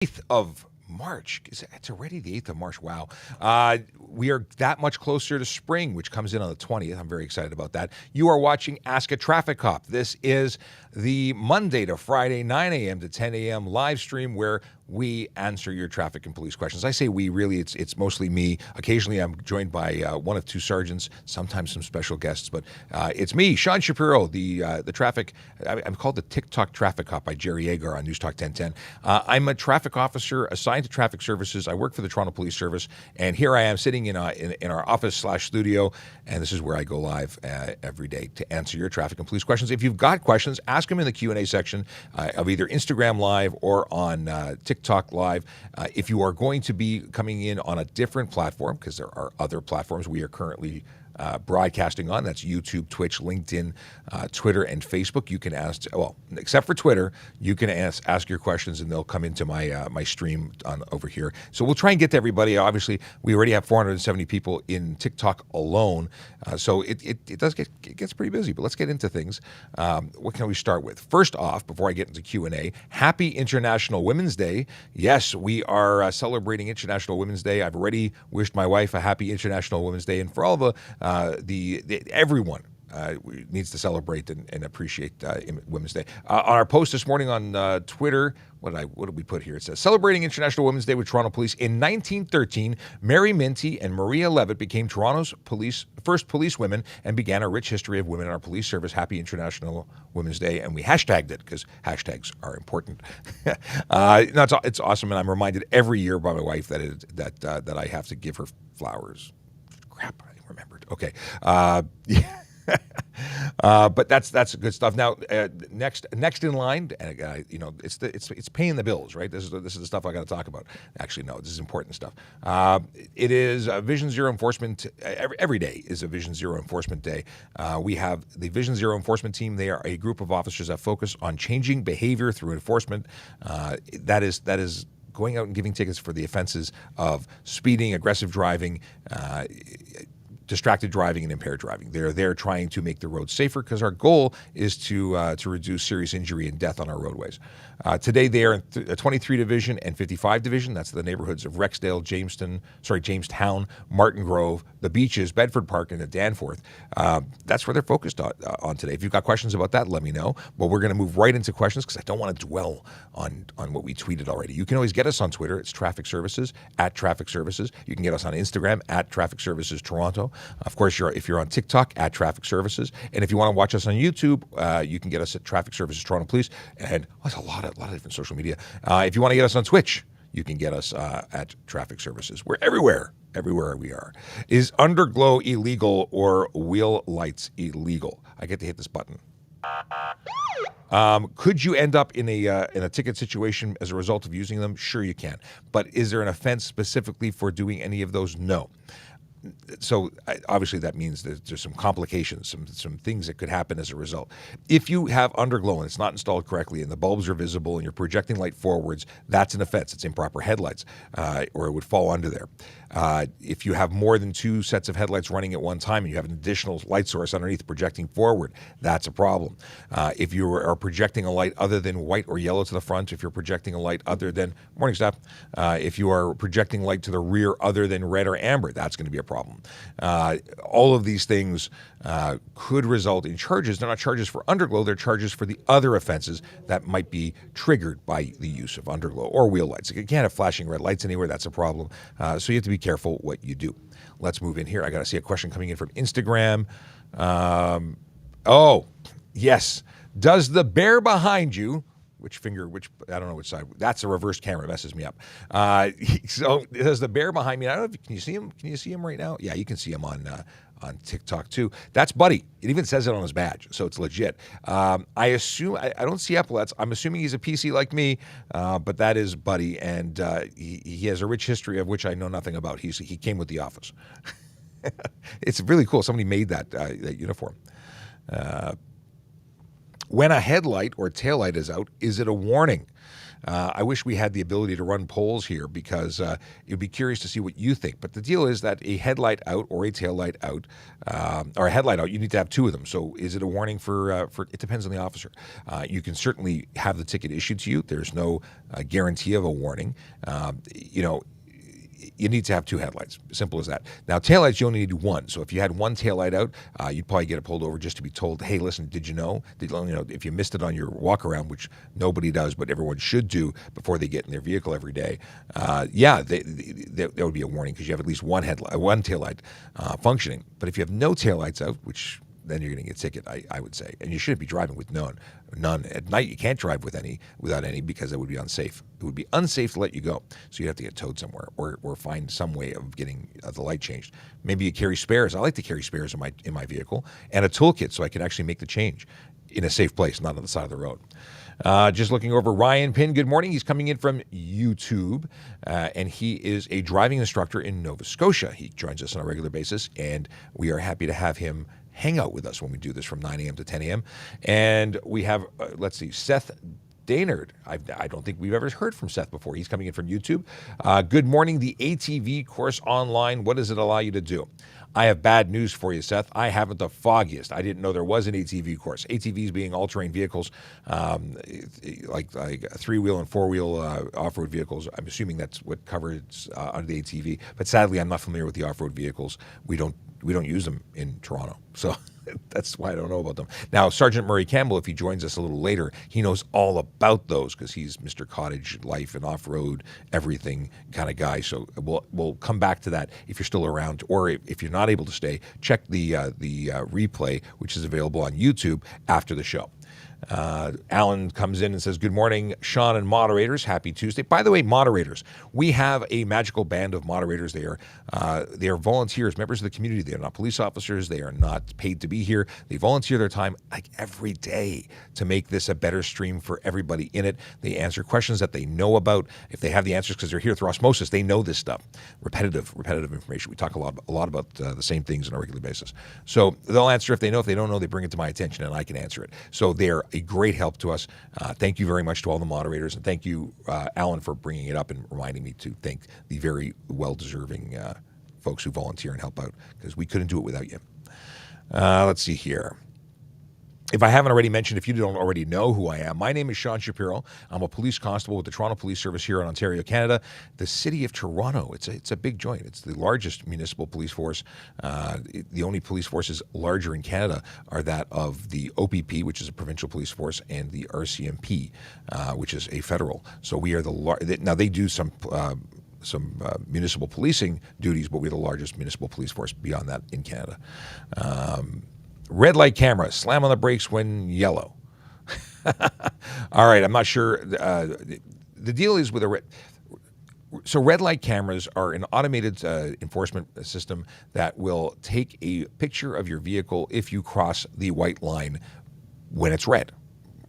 8th of March. It's already the 8th of March. Wow. We are that much closer to spring, which comes in on the 20th. I'm very excited about that. You are watching Ask a Traffic Cop. This is the Monday to Friday, 9 a.m. to 10 a.m. live stream where we answer your traffic and police questions. I say we, really, it's mostly me. Occasionally, I'm joined by one of two sergeants, sometimes some special guests, but it's me, Sean Shapiro, the traffic. I'm called the TikTok Traffic Cop by Jerry Agar on News Talk 1010. I'm a traffic officer assigned to traffic services. I work for the Toronto Police Service, and here I am sitting in our office/studio, and this is where I go live every day to answer your traffic and police questions. If you've got questions, ask them in the Q&A section of either Instagram Live or on TikTok Live. If you are going to be coming in on a different platform, because there are other platforms we are currently broadcasting on, that's YouTube, Twitch, LinkedIn, Twitter, and Facebook. You can ask, well, except for Twitter, you can ask your questions and they'll come into my stream over here. So we'll try and get to everybody. Obviously, we already have 470 people in TikTok alone, so it gets pretty busy. But let's get into things. What can we start with? First off, before I get into Q&A, Happy International Women's Day. Yes, we are celebrating International Women's Day. I've already wished my wife a happy International Women's Day, and for all the everyone needs to celebrate and appreciate Women's Day. On our post this morning on Twitter, what did we put here? It says, celebrating International Women's Day with Toronto Police. In 1913, Mary Minty and Maria Levitt became Toronto's first police women and began a rich history of women in our police service. Happy International Women's Day. And we hashtagged it because hashtags are important. It's awesome. And I'm reminded every year by my wife that I have to give her flowers. Crap, I remembered. Okay. But that's good stuff. Now, next in line, and it's paying the bills, right? This is the stuff I got to talk about. Actually, no, this is important stuff. It is Vision Zero Enforcement. Every day is a Vision Zero Enforcement Day. We have the Vision Zero Enforcement team. They are a group of officers that focus on changing behavior through enforcement. That is going out and giving tickets for the offenses of speeding, aggressive driving, distracted driving, and impaired driving. They're there trying to make the roads safer because our goal is to reduce serious injury and death on our roadways. Today they are in 23 Division and 55 Division. That's the neighborhoods of Rexdale, Jamestown, Martin Grove, the Beaches, Bedford Park, and the Danforth. That's where they're focused on today. If you've got questions about that, let me know. But we're going to move right into questions because I don't want to dwell on what we tweeted already. You can always get us on Twitter. It's Traffic Services, @Traffic Services. You can get us on Instagram, @Traffic Services Toronto. Of course, if you're on TikTok, @Traffic Services. And if you want to watch us on YouTube, you can get us at Traffic Services Toronto Police. And there's a lot of different social media. If you want to get us on Twitch, you can get us at Traffic Services. We're everywhere we are. Is underglow illegal or wheel lights illegal? I get to hit this button. Could you end up in a ticket situation as a result of using them? Sure you can. But is there an offense specifically for doing any of those? No. So obviously that means that there's some complications, some things that could happen as a result. If you have underglow and it's not installed correctly and the bulbs are visible and you're projecting light forwards, that's an offense. It's improper headlights, or it would fall under there. If you have more than two sets of headlights running at one time and you have an additional light source underneath projecting forward, that's a problem. If you are projecting a light other than white or yellow to the front, if you're projecting a light other than, morning staff, if you are projecting light to the rear other than red or amber, that's going to be a problem. All of these things could result in charges. They're not charges for underglow, they're charges for the other offenses that might be triggered by the use of underglow or wheel lights. You can't have flashing red lights anywhere, that's a problem. So you have to be careful what you do. Let's move in here. I got to see a question coming in from Instagram. Oh, yes. Does the bear behind you, I don't know which side, that's a reverse camera, it messes me up. So does the bear behind me, I don't know, can you see him? Can you see him right now? Yeah, you can see him on TikTok too. That's Buddy. It even says it on his badge, so it's legit. I assume, I don't see epaulets. I'm assuming he's a PC like me, but that is Buddy, and he has a rich history of which I know nothing about. He came with the office. It's really cool. Somebody made that uniform. When a headlight or taillight is out, is it a warning? I wish we had the ability to run polls here because you'd be curious to see what you think. But the deal is that a headlight out or a taillight out, or a headlight out, you need to have two of them. So is it a warning for it depends on the officer. You can certainly have the ticket issued to you. There's no guarantee of a warning. You need to have two headlights. Simple as that. Now, taillights, you only need one. So if you had one taillight out, you'd probably get it pulled over just to be told, hey, listen, did you know? If you missed it on your walk around, which nobody does, but everyone should do before they get in their vehicle every day, that would be a warning because you have at least one taillight functioning. But if you have no taillights out, which then you're going to get a ticket, I would say. And you shouldn't be driving with none. At night, you can't drive without any because it would be unsafe. It would be unsafe to let you go. So you'd have to get towed somewhere or find some way of getting the light changed. Maybe you carry spares. I like to carry spares in my vehicle and a toolkit so I can actually make the change in a safe place, not on the side of the road. Just looking over Ryan Pinn, good morning. He's coming in from YouTube, and he is a driving instructor in Nova Scotia. He joins us on a regular basis, and we are happy to have him hang out with us when we do this from 9 a.m. to 10 a.m. And we have, Seth Daynard. I don't think we've ever heard from Seth before. He's coming in from YouTube. Good morning. The ATV course online, what does it allow you to do? I have bad news for you, Seth. I haven't the foggiest. I didn't know there was an ATV course. ATVs being all-terrain vehicles, like three-wheel and four-wheel off-road vehicles. I'm assuming that's what covers under the ATV. But sadly, I'm not familiar with the off-road vehicles. We don't use them in Toronto. So that's why I don't know about them. Now, Sergeant Murray Campbell, if he joins us a little later, he knows all about those because he's Mr. Cottage Life and off-road everything kind of guy. So we'll come back to that if you're still around, or if you're not able to stay, check the replay, which is available on YouTube after the show. Alan comes in and says, good morning, Sean and moderators. Happy Tuesday. By the way, moderators, we have a magical band of moderators. They are volunteers, members of the community. They are not police officers. They are not paid to be here. They volunteer their time like every day to make this a better stream for everybody in it. They answer questions that they know about. If they have the answers because they're here through osmosis, they know this stuff. Repetitive information. We talk a lot about the same things on a regular basis. So they'll answer if they know. If they don't know, they bring it to my attention and I can answer it. So they're a great help to us. Thank you very much to all the moderators, and thank you, Alan, for bringing it up and reminding me to thank the very well-deserving folks who volunteer and help out, because we couldn't do it without you. Let's see here. If I haven't already mentioned, if you don't already know who I am, my name is Sean Shapiro. I'm a police constable with the Toronto Police Service here in Ontario, Canada. The city of Toronto, it's a big joint. It's the largest municipal police force. The only police forces larger in Canada are that of the OPP, which is a provincial police force, and the RCMP, which is a federal. So we are now they do some municipal policing duties, but we're the largest municipal police force beyond that in Canada. Red light camera, slam on the brakes when yellow. All right, I'm not sure. The deal is with red light cameras are an automated enforcement system that will take a picture of your vehicle if you cross the white line when it's red.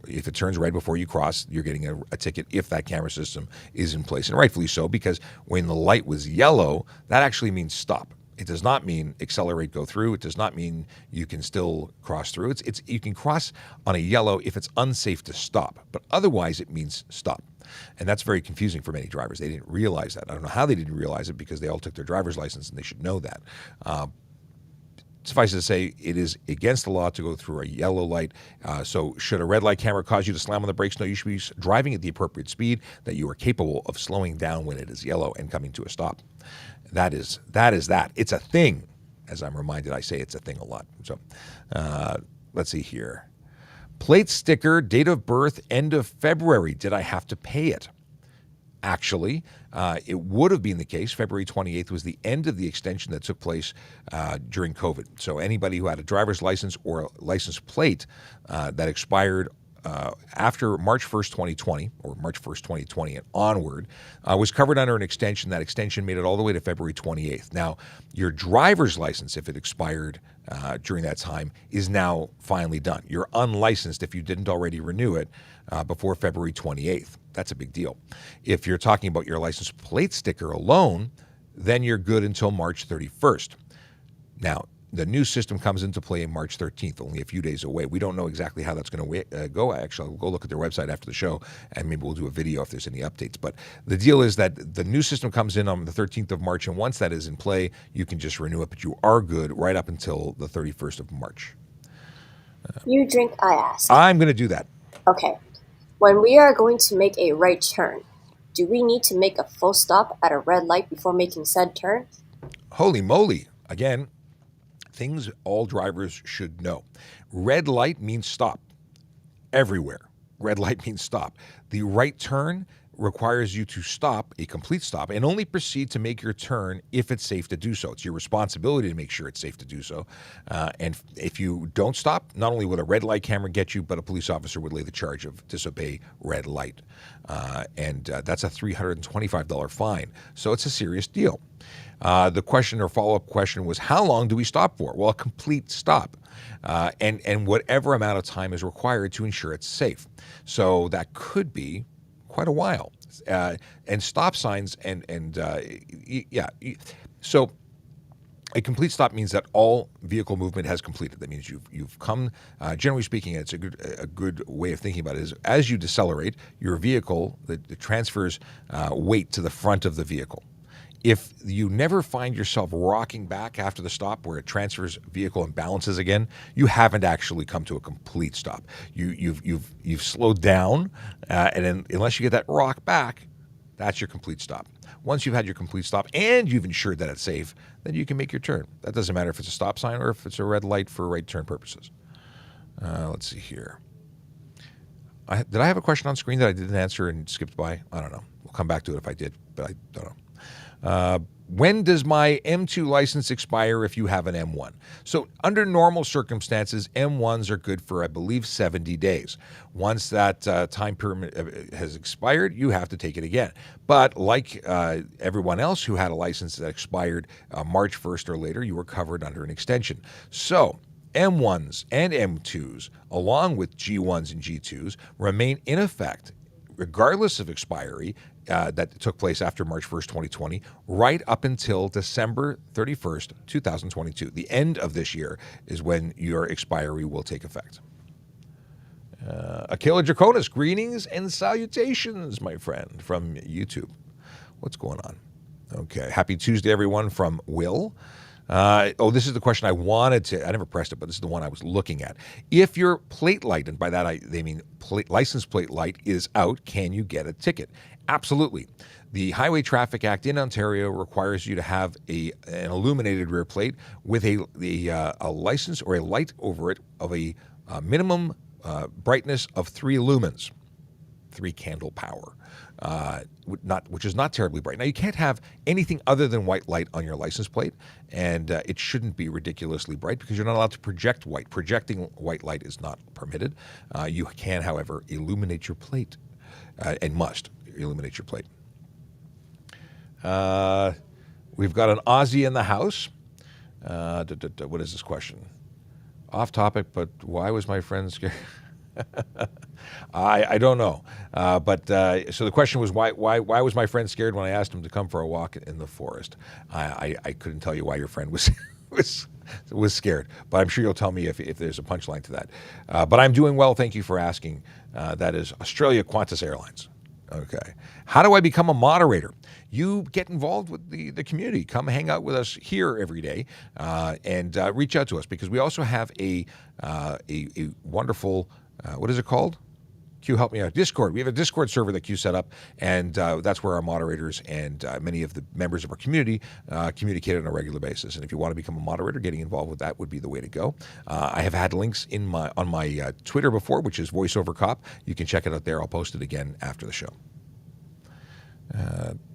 If it turns red before you cross, you're getting a ticket if that camera system is in place. And rightfully so, because when the light was yellow, that actually means stop. It does not mean accelerate, go through. It does not mean you can still cross through. You can cross on a yellow if it's unsafe to stop, but otherwise it means stop. And that's very confusing for many drivers. They didn't realize that. I don't know how they didn't realize it, because they all took their driver's license and they should know that. Suffice it to say, it is against the law to go through a yellow light. So should a red light camera cause you to slam on the brakes? No, you should be driving at the appropriate speed, that you are capable of slowing down when it is yellow and coming to a stop. That is that. It's a thing. As I'm reminded, I say it's a thing a lot. So let's see here. Plate sticker, date of birth, end of February. Did I have to pay it? Actually, it would have been the case. February 28th was the end of the extension that took place during COVID. So anybody who had a driver's license or a license plate that expired after March 1st, 2020, or March 1st, 2020 and onward, was covered under an extension. That extension made it all the way to February 28th. Now, your driver's license, if it expired during that time, is now finally done. You're unlicensed if you didn't already renew it before February 28th. That's a big deal. If you're talking about your license plate sticker alone, then you're good until March 31st. Now, The new system comes into play in March 13th, only a few days away. We don't know exactly how that's going to go. Actually, I'll go look at their website after the show, and maybe we'll do a video if there's any updates. But the deal is that the new system comes in on the 13th of March, and once that is in play, you can just renew it, but you are good right up until the 31st of March. You drink, I ask. I'm going to do that. Okay. When we are going to make a right turn, do we need to make a full stop at a red light before making said turn? Holy moly. Again, things all drivers should know. Red light means stop. Everywhere. Red light means stop. The right turn requires you to stop, a complete stop, and only proceed to make your turn if it's safe to do so. It's your responsibility to make sure it's safe to do so. And if you don't stop, not only would a red light camera get you, but a police officer would lay the charge of disobey red light. And that's a $325 fine. So it's a serious deal. The question or follow-up question was, how long do we stop for? Well, a complete stop. And whatever amount of time is required to ensure it's safe. So that could be quite a while. And stop signs so a complete stop means that all vehicle movement has completed. That means you've come, generally speaking, it's a good way of thinking about it is as you decelerate, your vehicle, it transfers weight to the front of the vehicle. If you never find yourself rocking back after the stop where it transfers vehicle and balances again, you haven't actually come to a complete stop. You've slowed down, and then unless you get that rock back, that's your complete stop. Once you've had your complete stop and you've ensured that it's safe, then you can make your turn. That doesn't matter if it's a stop sign or if it's a red light for right turn purposes. Let's see here. Did I have a question on screen that I didn't answer and skipped by? I don't know. We'll come back to it if I did, but I don't know. When does my M2 license expire if you have an M1? So under normal circumstances, M1s are good for, I believe, 70 days. Once that time period has expired, you have to take it again. But like everyone else who had a license that expired March 1st or later, you were covered under an extension. So M1s and M2s, along with G1s and G2s, remain in effect regardless of expiry that took place after March 1st, 2020, right up until December 31st, 2022. The end of this year is when your expiry will take effect. Akela Draconis, greetings and salutations, my friend, from YouTube. What's going on? Okay. Happy Tuesday, everyone, from Will. This is the question I wanted to, I never pressed it, but this is the one I was looking at. If your plate light, and by that they mean license plate light, is out, can you get a ticket? Absolutely. The Highway Traffic Act in Ontario requires you to have an illuminated rear plate with a license or a light over it of a minimum brightness of 3 lumens, 3 candle power. Which is not terribly bright. Now, you can't have anything other than white light on your license plate, and it shouldn't be ridiculously bright because you're not allowed to project white. Projecting white light is not permitted. You can, however, illuminate your plate, and must illuminate your plate. We've got an Aussie in the house. What is this question? Off topic, but why was my friend scared? I don't know, so the question was why was my friend scared when I asked him to come for a walk in the forest? I couldn't tell you why your friend was scared, but I'm sure you'll tell me if there's a punchline to that. But I'm doing well, thank you for asking. That is Australia Qantas Airlines. Okay, how do I become a moderator? You get involved with the community. Come hang out with us here every day, and reach out to us because we also have a wonderful. What is it called? Q, help me out. Discord. We have a Discord server that Q set up, and that's where our moderators and many of the members of our community communicate on a regular basis. And if you want to become a moderator, getting involved with that would be the way to go. I have had links on my Twitter before, which is VoiceOver Cop. You can check it out there. I'll post it again after the show.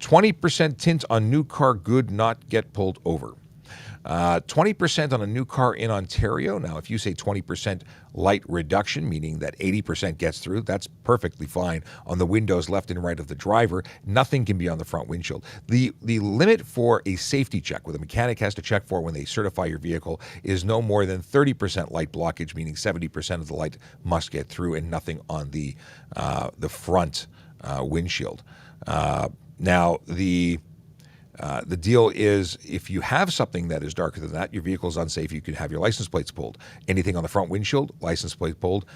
20% tint on new car good, not get pulled over. 20% on a new car in Ontario. Now, if you say 20% light reduction, meaning that 80% gets through, that's perfectly fine on the windows left and right of the driver. Nothing can be on the front windshield. The limit for a safety check, what the mechanic has to check for when they certify your vehicle, is no more than 30% light blockage, meaning 70% of the light must get through and nothing on the front windshield. Now, The deal is if you have something that is darker than that, your vehicle is unsafe. You could have your license plates pulled. Anything on the front windshield, license plate pulled.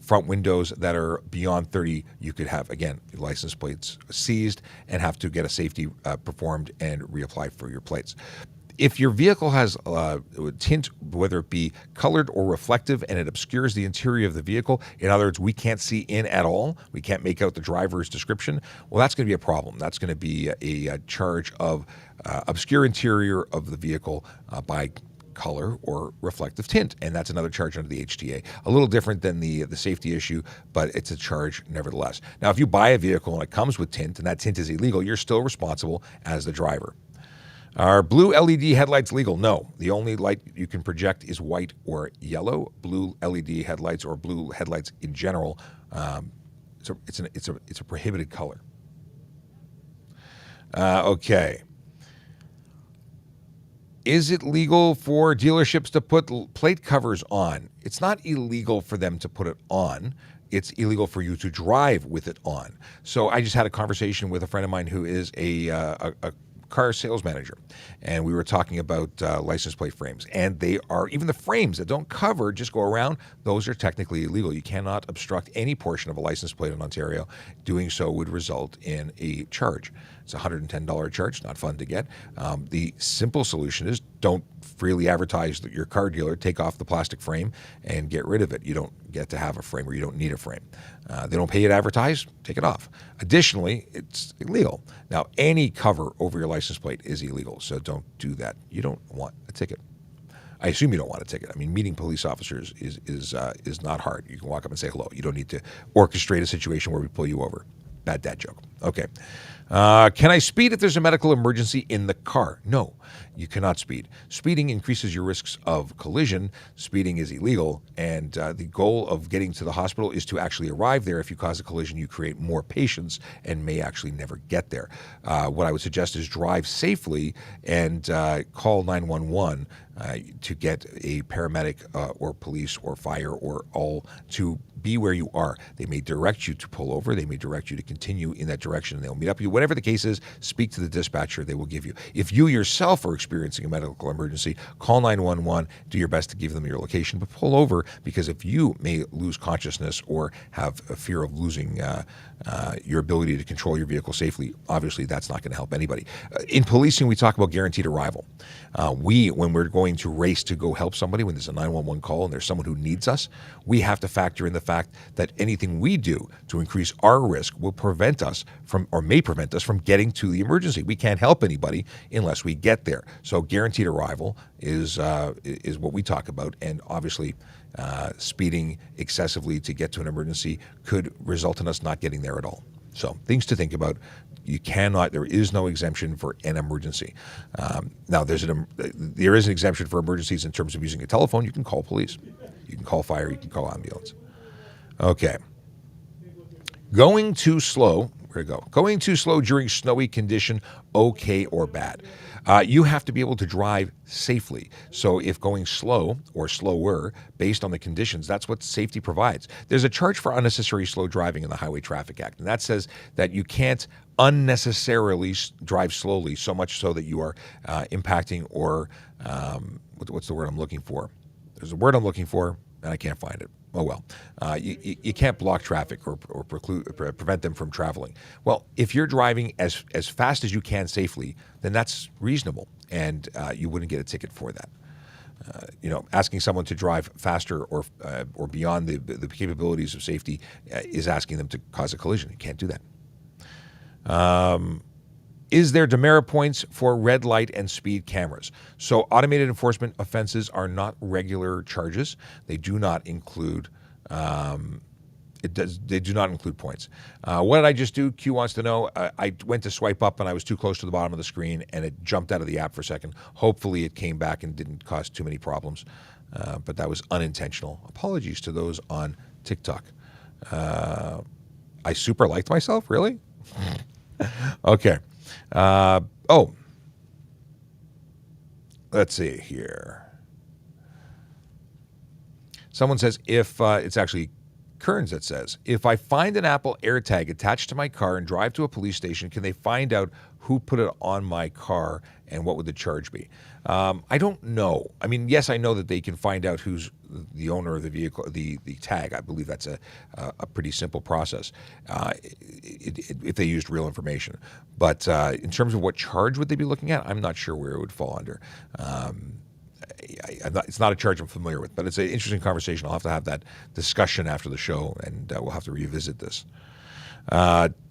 Front windows that are beyond 30, you could have, again, your license plates seized and have to get a safety performed and reapply for your plates. If your vehicle has tint, whether it be colored or reflective, and it obscures the interior of the vehicle, in other words, we can't see in at all, we can't make out the driver's description, well, that's going to be a problem. That's going to be a charge of obscure interior of the vehicle by color or reflective tint, and that's another charge under the HTA. A little different than the safety issue, but it's a charge nevertheless. Now, if you buy a vehicle and it comes with tint and that tint is illegal, you're still responsible as the driver. Are blue LED headlights legal? No. The only light you can project is white or yellow. Blue LED headlights or blue headlights in general, it's a prohibited color. Okay. Is it legal for dealerships to put plate covers on? It's not illegal for them to put it on. It's illegal for you to drive with it on. So I just had a conversation with a friend of mine who is a car sales manager, and we were talking about license plate frames, and they are, even the frames that don't cover, just go around, those are technically illegal. You cannot obstruct any portion of a license plate in Ontario. Doing so would result in a charge. It's a $110 charge, not fun to get. The simple solution is don't freely advertise that your car dealer, take off the plastic frame and get rid of it. You don't get to have a frame, or you don't need a frame. They don't pay you to advertise, take it off. Additionally, it's illegal. Now, any cover over your license plate is illegal, so don't do that. You don't want a ticket. I assume you don't want a ticket. I mean, meeting police officers is not hard. You can walk up and say hello. You don't need to orchestrate a situation where we pull you over. Bad dad joke. Okay. Can I speed if there's a medical emergency in the car? No, you cannot speed. Speeding increases your risks of collision. Speeding is illegal, and the goal of getting to the hospital is to actually arrive there. If you cause a collision, you create more patients and may actually never get there. What I would suggest is drive safely and call 911 to get a paramedic or police or fire or all to be where you are. They may direct you to pull over. They may direct you to continue in that direction, and they'll meet up with you. Whatever the case is, speak to the dispatcher. They will give you. If you yourself are experiencing a medical emergency, call 911. Do your best to give them your location, but pull over, because if you may lose consciousness or have a fear of losing your ability to control your vehicle safely, obviously that's not going to help anybody. In policing, we talk about guaranteed arrival. When we're going to race to go help somebody, when there's a 911 call and there's someone who needs us, we have to factor in the fact that anything we do to increase our risk will prevent us from, or may prevent us from, getting to the emergency. We can't help anybody unless we get there. So guaranteed arrival is what we talk about, and obviously speeding excessively to get to an emergency could result in us not getting there at all. So things to think about. There is no exemption for an emergency. Now, there is an exemption for emergencies in terms of using a telephone. You can call police. You can call fire. You can call ambulance. Okay. Going too slow. Where to go? Going too slow during snowy condition, okay or bad? You have to be able to drive safely. So if going slow or slower based on the conditions, that's what safety provides. There's a charge for unnecessary slow driving in the Highway Traffic Act, and that says that you can't unnecessarily drive slowly, so much so that you are impacting or what's the word I'm looking for? There's a word I'm looking for, and I can't find it. Oh, well, you can't block traffic or prevent them from traveling. Well, if you're driving as fast as you can safely, then that's reasonable, and you wouldn't get a ticket for that. Asking someone to drive faster or beyond the capabilities of safety is asking them to cause a collision. You can't do that. Is there demerit points for red light and speed cameras? So automated enforcement offenses are not regular charges. They do not include they do not include points. What did I just do? Q wants to know. I went to swipe up and I was too close to the bottom of the screen and it jumped out of the app for a second. Hopefully it came back and didn't cause too many problems, but that was unintentional. Apologies to those on TikTok. I super liked myself, really? Okay. Let's see here. Someone says if it's actually Kearns that says, if I find an Apple AirTag attached to my car and drive to a police station, can they find out who put it on my car and what would the charge be? I don't know. I mean, yes, I know that they can find out who's the owner of the vehicle, the tag. I believe that's a pretty simple process if they used real information. But in terms of what charge would they be looking at, I'm not sure where it would fall under. It's not a charge I'm familiar with, but it's an interesting conversation. I'll have to have that discussion after the show, and we'll have to revisit this.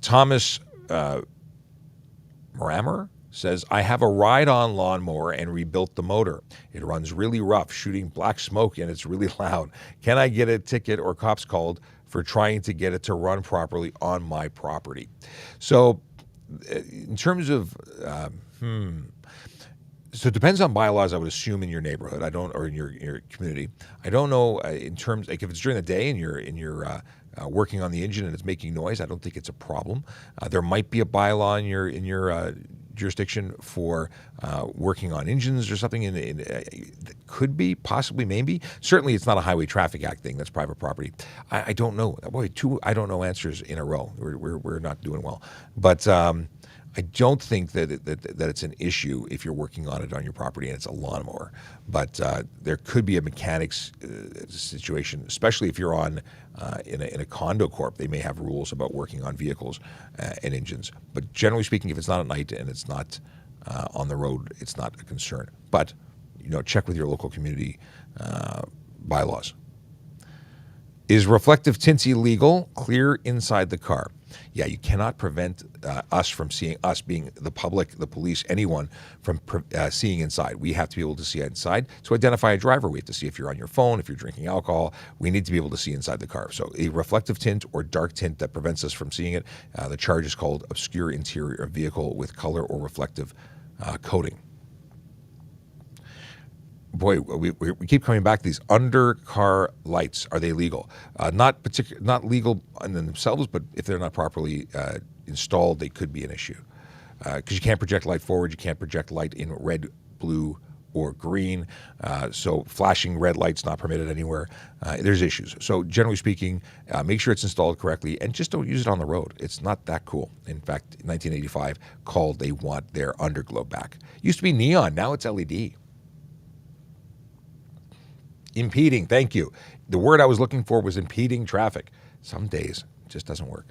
Thomas Moramer says, I have a ride-on lawnmower and rebuilt the motor. It runs really rough, shooting black smoke, and it's really loud. Can I get a ticket or cops called for trying to get it to run properly on my property? So in terms of, so it depends on bylaws, I would assume, in your neighborhood. Or in your community. I don't know in terms, like if it's during the day and you're working on the engine and it's making noise, I don't think it's a problem. There might be a bylaw in your jurisdiction for working on engines or something. Could be, possibly, maybe. Certainly, it's not a Highway Traffic Act thing. That's private property. I don't know. Boy, two I don't know answers in a row. We're not doing well. But I don't think that it's an issue if you're working on it on your property and it's a lawnmower. But there could be a mechanics situation, especially if you're on in a condo corp. They may have rules about working on vehicles and engines. But generally speaking, if it's not at night and it's not on the road, it's not a concern. But check with your local community bylaws. Is reflective tint illegal? Clear inside the car. Yeah, you cannot prevent us from seeing, us being the public, the police, anyone from seeing inside. We have to be able to see inside. To identify a driver, we have to see if you're on your phone, if you're drinking alcohol. We need to be able to see inside the car. So a reflective tint or dark tint that prevents us from seeing it, the charge is called obscure interior of vehicle with color or reflective coating. Boy, we keep coming back to these under-car lights. Are they legal? Not legal in themselves, but if they're not properly installed, they could be an issue. Because you can't project light forward, you can't project light in red, blue, or green. So flashing red light's not permitted anywhere. There's issues. So generally speaking, make sure it's installed correctly and just don't use it on the road. It's not that cool. In fact, in 1985, they want their underglow back. Used to be neon, now it's LED. Impeding, thank you. The word I was looking for was impeding traffic. Some days it just doesn't work.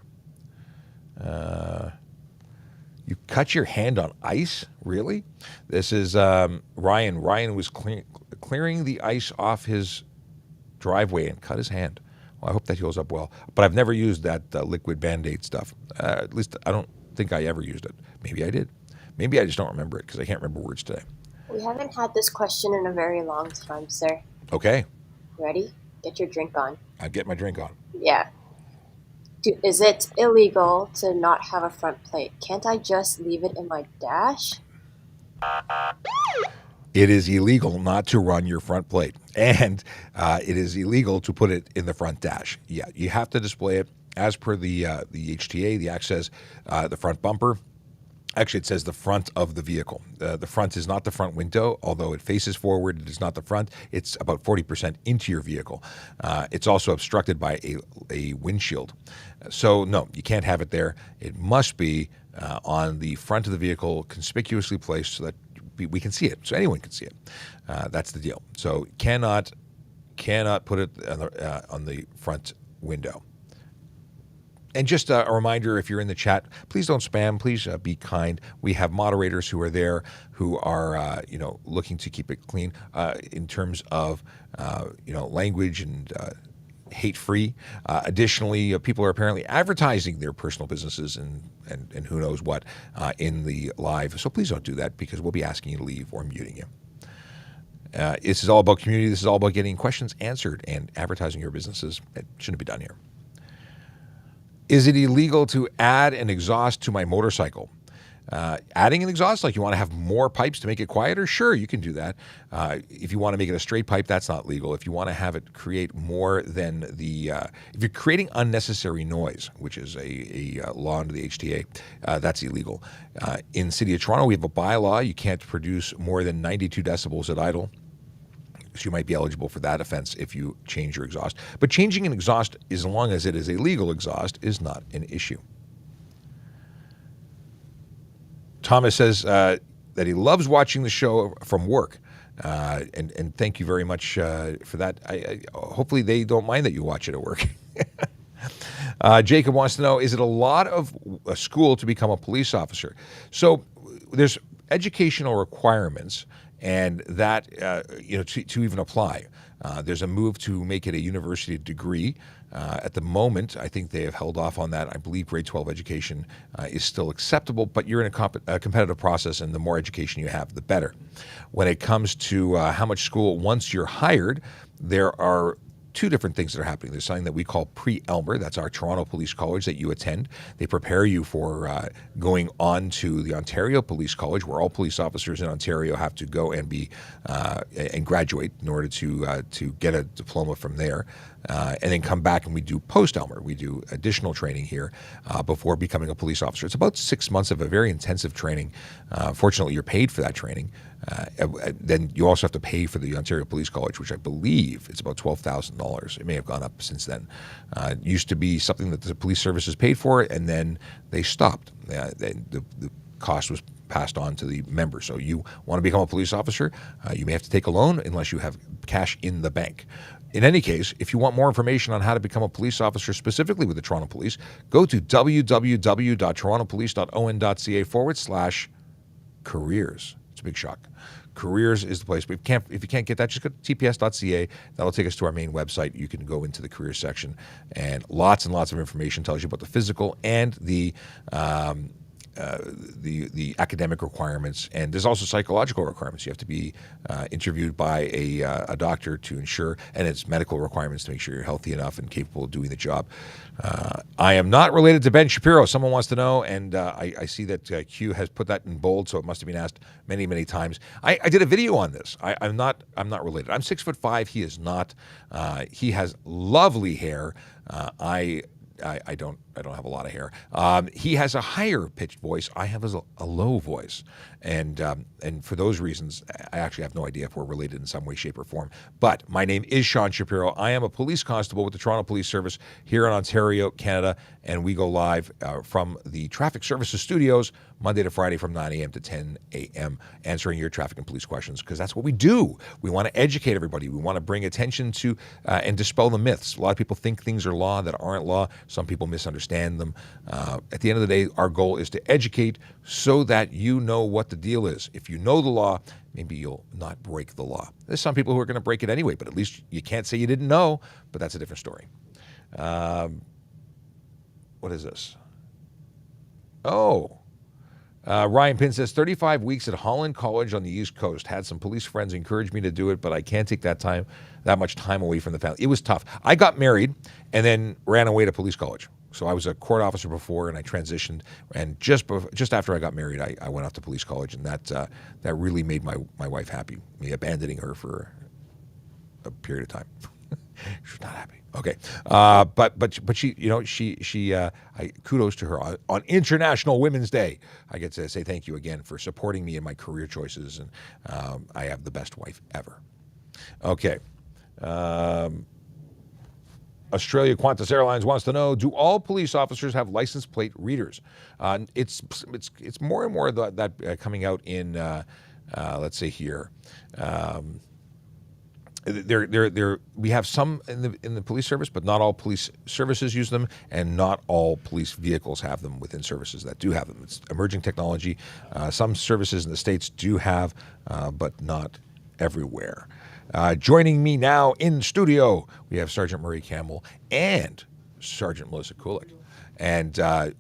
You cut your hand on ice? Really? This is Ryan. Ryan was clearing the ice off his driveway and cut his hand. Well, I hope that heals up well. But I've never used that liquid Band-Aid stuff. At least I don't think I ever used it. Maybe I did. Maybe I just don't remember it because I can't remember words today. We haven't had this question in a very long time, sir. Okay. Ready? Get your drink on. I get my drink on. Yeah. Is it illegal to not have a front plate? Can't I just leave it in my dash? It is illegal not to run your front plate, and it is illegal to put it in the front dash. Yeah, you have to display it as per the HTA. The Act says the front bumper. Actually, it says the front of the vehicle. The front is not the front window, although it faces forward. It is not the front. It's about 40% into your vehicle. It's also obstructed by a windshield. So, no, you can't have it there. It must be on the front of the vehicle, conspicuously placed so that we can see it, so anyone can see it. That's the deal. So, cannot put it on the front window. And just a reminder, if you're in the chat, please don't spam. Please be kind. We have moderators who are there who are, looking to keep it clean in terms of, language and hate-free. Additionally, people are apparently advertising their personal businesses and who knows what in the live. So please don't do that because we'll be asking you to leave or muting you. This is all about community. This is all about getting questions answered and advertising your businesses. It shouldn't be done here. Is it illegal to add an exhaust to my motorcycle? Adding an exhaust, like you want to have more pipes to make it quieter? Sure, you can do that. If you want to make it a straight pipe, that's not legal. If you want to have it create more than if you're creating unnecessary noise, which is a law under the HTA, that's illegal. In the City of Toronto, we have a bylaw. You can't produce more than 92 decibels at idle. So you might be eligible for that offense if you change your exhaust. But changing an exhaust, as long as it is a legal exhaust, is not an issue. Thomas says that he loves watching the show from work. And thank you very much for that. Hopefully they don't mind that you watch it at work. Jacob wants to know, is it a lot of a school to become a police officer? So there's educational requirements, and that, to even apply. There's a move to make it a university degree. At the moment, I think they have held off on that. I believe grade 12 education is still acceptable, but you're in a competitive process, and the more education you have, the better. When it comes to how much school, once you're hired, there are two different things that are happening. There's something that we call pre-Elmer. That's our Toronto Police College that you attend. They prepare you for going on to the Ontario Police College, where all police officers in Ontario have to go and be and graduate in order to get a diploma from there, and then come back and we do post-Elmer. We do additional training here before becoming a police officer. It's about 6 months of a very intensive training. Fortunately, you're paid for that training. Then you also have to pay for the Ontario Police College, which I believe it's about $12,000. It may have gone up since then. It used to be something that the police services paid for, and then they stopped. The cost was passed on to the members. So you want to become a police officer, you may have to take a loan unless you have cash in the bank. In any case, if you want more information on how to become a police officer specifically with the Toronto Police, go to www.torontopolice.on.ca/careers. It's a big shock. Careers is the place. But if you can't get that, just go to tps.ca. That'll take us to our main website. You can go into the careers section, and lots of information tells you about the physical and the academic requirements, and there's also psychological requirements. You have to be interviewed by a doctor to ensure, and it's medical requirements to make sure you're healthy enough and capable of doing the job. I am not related to Ben Shapiro. Someone wants to know, and I see that Q has put that in bold, so it must have been asked many times. I did a video on this. I'm not related. I'm 6'5". He is not. He has lovely hair. I don't have a lot of hair. He has a higher pitched voice. I have a low voice, and for those reasons, I actually have no idea if we're related in some way, shape, or form. But my name is Sean Shapiro. I am a police constable with the Toronto Police Service here in Ontario, Canada, and we go live from the Traffic Services Studios Monday to Friday from 9 a.m. to 10 a.m. answering your traffic and police questions, because that's what we do. We want to educate everybody. We want to bring attention to and dispel the myths. A lot of people think things are law that aren't law. Some people misunderstand them. At the end of the day, our goal is to educate so that you know what the deal is. If you know the law, maybe you'll not break the law. There's some people who are going to break it anyway, but at least you can't say you didn't know, but that's a different story. What is this? Ryan Pinn says, 35 weeks at Holland College on the East Coast. Had some police friends encourage me to do it, but I can't take that much time away from the family. It was tough. I got married and then ran away to police college. So I was a court officer before, and I transitioned. And just after I got married, I went off to police college, and that really made my wife happy. Me abandoning her for a period of time. She was not happy. Okay, but she kudos to her on International Women's Day. I get to say thank you again for supporting me in my career choices, and I have the best wife ever. Okay. Australia Qantas Airlines wants to know: do all police officers have license plate readers? It's more and more that coming out in let's say here. We have some in the police service, but not all police services use them, and not all police vehicles have them within services that do have them. It's emerging technology. Some services in the States do have, but not everywhere. Joining me now in studio, we have Sergeant Murray Campbell and Sergeant Melissa Kulik. And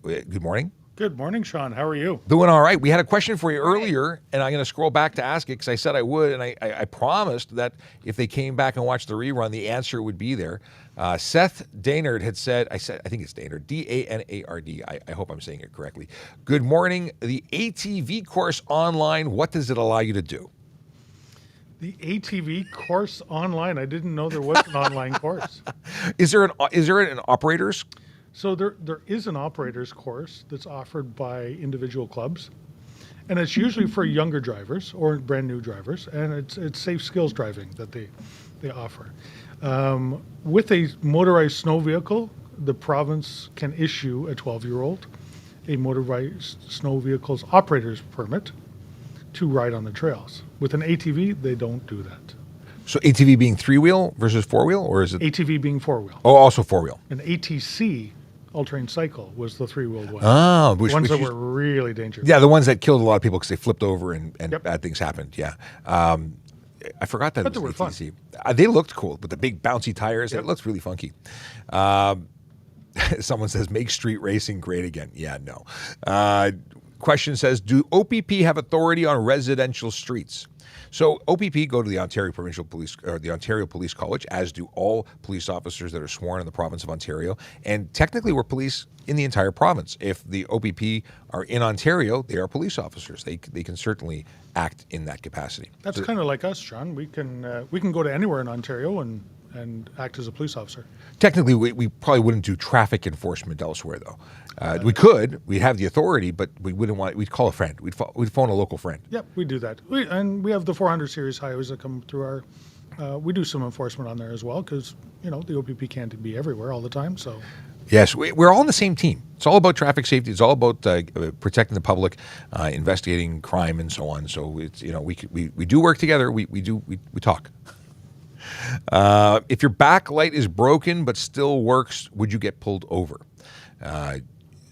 good morning. Good morning, Sean. How are you? Doing all right. We had a question for you earlier, and I'm going to scroll back to ask it because I said I would, and I promised that if they came back and watched the rerun, the answer would be there. Seth Daynard had said, I think it's Daynard, D-A-N-A-R-D. I hope I'm saying it correctly. Good morning. The ATV course online, what does it allow you to do? The ATV course online? I didn't know there was an online course. Is there an operator's? So there is an operator's course that's offered by individual clubs, And it's usually for younger drivers or brand new drivers, and it's safe skills driving that they offer. With a motorized snow vehicle, the province can issue a 12-year-old a motorized snow vehicle's operator's permit to ride on the trails. With an ATV, they don't do that. So ATV being 3-wheel versus 4-wheel, or is it? ATV being 4-wheel. Oh, also 4-wheel. An ATC, all-terrain cycle, was the 3-wheeled one. Oh, The ones that were really dangerous. Yeah, the ones that killed a lot of people because they flipped over and Yep. bad things happened. Yeah. I forgot that But it they was were ATC. They looked cool with the big bouncy tires. Yep. It looks really funky. Someone says, make street racing great again. Yeah, no. Question says, do OPP have authority on residential streets? So OPP go to the Ontario Provincial Police or the Ontario Police College, as do all police officers that are sworn in the province of Ontario. And technically, we're police in the entire province. If the OPP are in Ontario, they are police officers. They can certainly act in that capacity. That's kind of like us, John. We can go to anywhere in Ontario and act as a police officer. Technically, we probably wouldn't do traffic enforcement elsewhere, though. We could. We'd have the authority, but we wouldn't want. We'd call a friend. We'd phone a local friend. Yep, we do that. And we have the 400 series highways that come through our. We do some enforcement on there as well because the OPP can't be everywhere all the time. So Yes, we're all on the same team. It's all about traffic safety. It's all about protecting the public, investigating crime, and so on. So it's we do work together. We talk. If your backlight is broken but still works, would you get pulled over?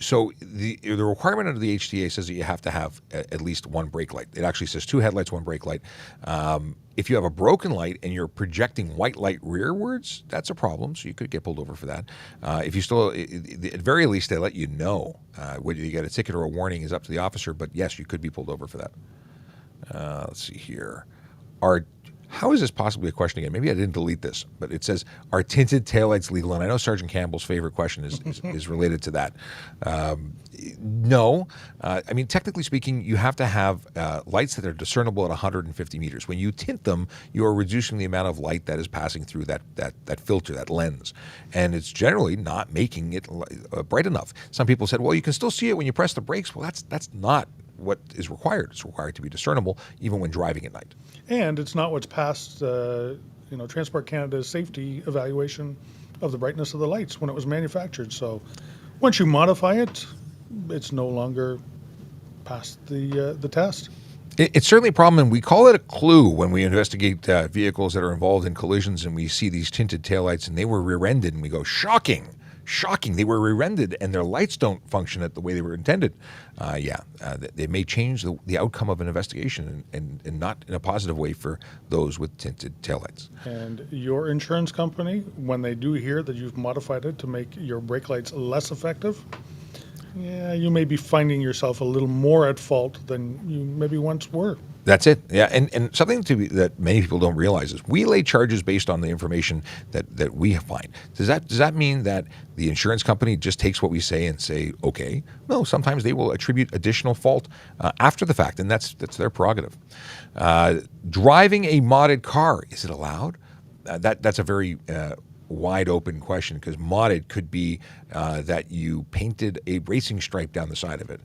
So the requirement under the HTA says that you have to have at least one brake light. It actually says 2 headlights, 1 brake light. If you have a broken light and you're projecting white light rearwards, that's a problem. So you could get pulled over for that. If you still, at very least, they let you know whether you get a ticket or a warning is up to the officer. But yes, you could be pulled over for that. Let's see here. How is this possibly a question again? Maybe I didn't delete this, but it says, are tinted taillights legal? And I know Sergeant Campbell's favorite question is related to that. No. I mean, technically speaking, you have to have lights that are discernible at 150 meters. When you tint them, you are reducing the amount of light that is passing through that filter, that lens. And it's generally not making it bright enough. Some people said, well, you can still see it when you press the brakes. Well, that's not what is required. It's required to be discernible even when driving at night. And it's not what's passed, Transport Canada's safety evaluation of the brightness of the lights when it was manufactured. So once you modify it, it's no longer past the test. It's certainly a problem, and we call it a clue when we investigate vehicles that are involved in collisions and we see these tinted taillights and they were rear-ended and we go, shocking, they were rear-ended and their lights don't function at the way they were intended. They may change the outcome of an investigation and not in a positive way for those with tinted taillights. And your insurance company, when they do hear that you've modified it to make your brake lights less effective, you may be finding yourself a little more at fault than you maybe once were. That's it. Yeah, and something that many people don't realize is we lay charges based on the information that we find. Does that mean that the insurance company just takes what we say and say, okay? No, sometimes they will attribute additional fault after the fact, and that's their prerogative. Driving a modded car, is it allowed? That's a very wide open question, because modded could be that you painted a racing stripe down the side of it.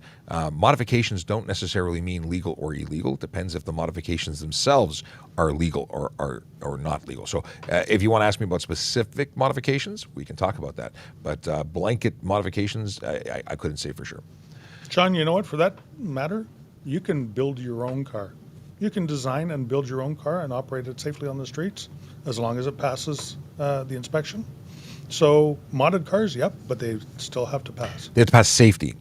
Modifications don't necessarily mean legal or illegal. It depends if the modifications themselves are legal or not legal. So if you want to ask me about specific modifications, we can talk about that. But blanket modifications, I couldn't say for sure. John, you know what? For that matter, you can build your own car. You can design and build your own car and operate it safely on the streets as long as it passes the inspection. So modded cars, yep, but they still have to pass. They have to pass safety.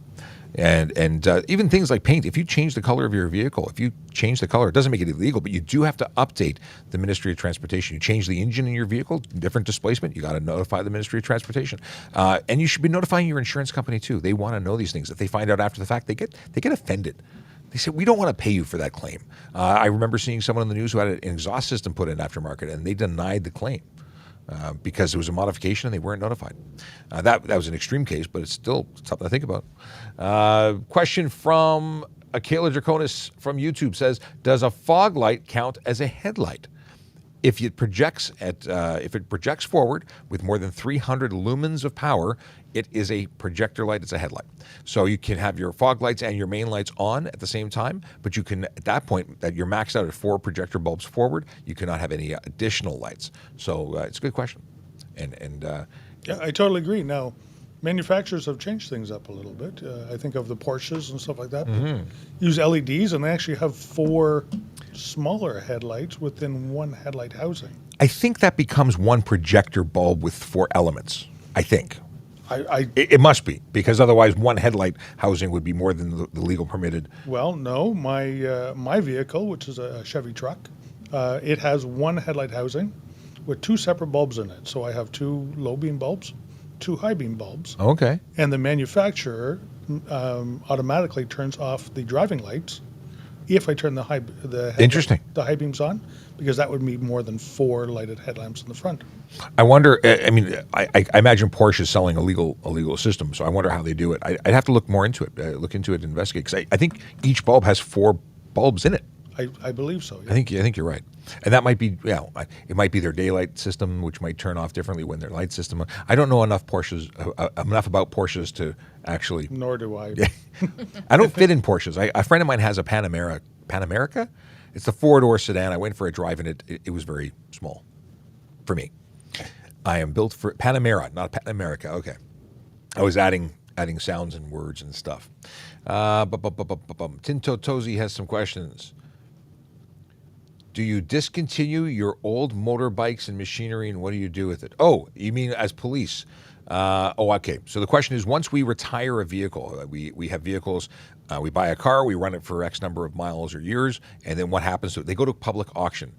And even things like paint, if you change the color of your vehicle, if you change the color, it doesn't make it illegal, but you do have to update the Ministry of Transportation. You change the engine in your vehicle, different displacement, you got to notify the Ministry of Transportation. And you should be notifying your insurance company too. They want to know these things. If they find out after the fact, they get offended. They said, we don't want to pay you for that claim. I remember seeing someone in the news who had an exhaust system put in Aftermarket, and they denied the claim because it was a modification and they weren't notified. That was an extreme case, but it's still something to think about. Question from Akela Draconis from YouTube says, does a fog light count as a headlight? If it projects forward with more than 300 lumens of power, it is a projector light. It's a headlight. So you can have your fog lights and your main lights on at the same time, but you can, at that point, that you're maxed out at 4 projector bulbs forward, you cannot have any additional lights. So it's a good question. Yeah, I totally agree. Now, manufacturers have changed things up a little bit. I think of the Porsches and stuff like that. Use LEDs, and they actually have 4 smaller headlights within one headlight housing. I think that becomes one projector bulb with 4 elements. I think. It must be, because otherwise one headlight housing would be more than the legal permitted. Well, no. My vehicle, which is a Chevy truck, it has one headlight housing with 2 separate bulbs in it. So I have 2 low beam bulbs, 2 high beam bulbs. Okay. And the manufacturer automatically turns off the driving lights if I turn the high beams on, because that would be more than 4 lighted headlamps in the front. I wonder. I mean, I imagine Porsche is selling a legal system, so I wonder how they do it. I'd have to look more into it, and investigate, because I think each bulb has 4 bulbs in it. I believe so. Yeah. I think you're right, and that might be it might be their daylight system, which might turn off differently when their light system. I don't know enough about Porsches to actually. Nor do I. I don't fit in Porsches. A friend of mine has a Panamerica. It's the 4-door sedan. I went for a drive, and it was very small for me. I am built for Panamera, not Panamerica. Okay, I was adding sounds and words and stuff. Tinto Tozy has some questions. Do you discontinue your old motorbikes and machinery, and what do you do with it? Oh, you mean as police? Okay. So the question is, once we retire a vehicle, we have vehicles, we buy a car, we run it for X number of miles or years, and then what happens? They go to public auction.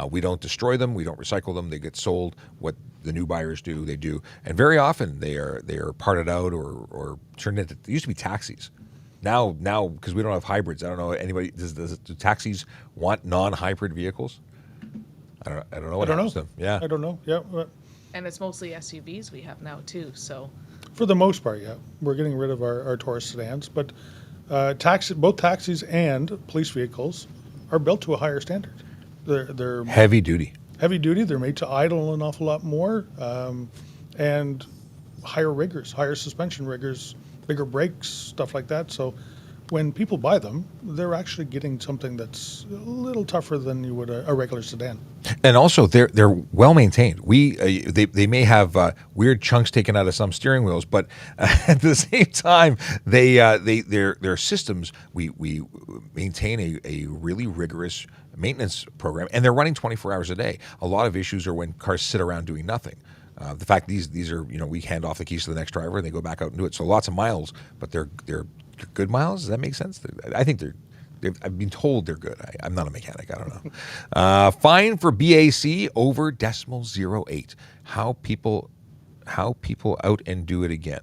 We don't destroy them, we don't recycle them. They get sold. What the new buyers do, they do, and very often they are parted out or turned into. They used to be taxis. Now, because we don't have hybrids, I don't know anybody. Do taxis want non-hybrid vehicles? I don't know what happens to them. Yeah, I don't know. Yeah. And it's mostly SUVs we have now too. So, for the most part, yeah, we're getting rid of our Taurus sedans, but both taxis and police vehicles are built to a higher standard. They're heavy duty. Heavy duty. They're made to idle an awful lot more, and higher riggers, higher suspension riggers, bigger brakes, stuff like that. So when people buy them, they're actually getting something that's a little tougher than you would a regular sedan. And also, they're well maintained. They may have weird chunks taken out of some steering wheels, but at the same time, their systems. We maintain a really rigorous maintenance program, and they're running 24 hours a day. A lot of issues are when cars sit around doing nothing. The fact these are, we hand off the keys to the next driver and they go back out and do it. So lots of miles, but they're good miles. Does that make sense? I think I've been told they're good. I'm not a mechanic. I don't know. Fine for BAC over .08. How people out and do it again.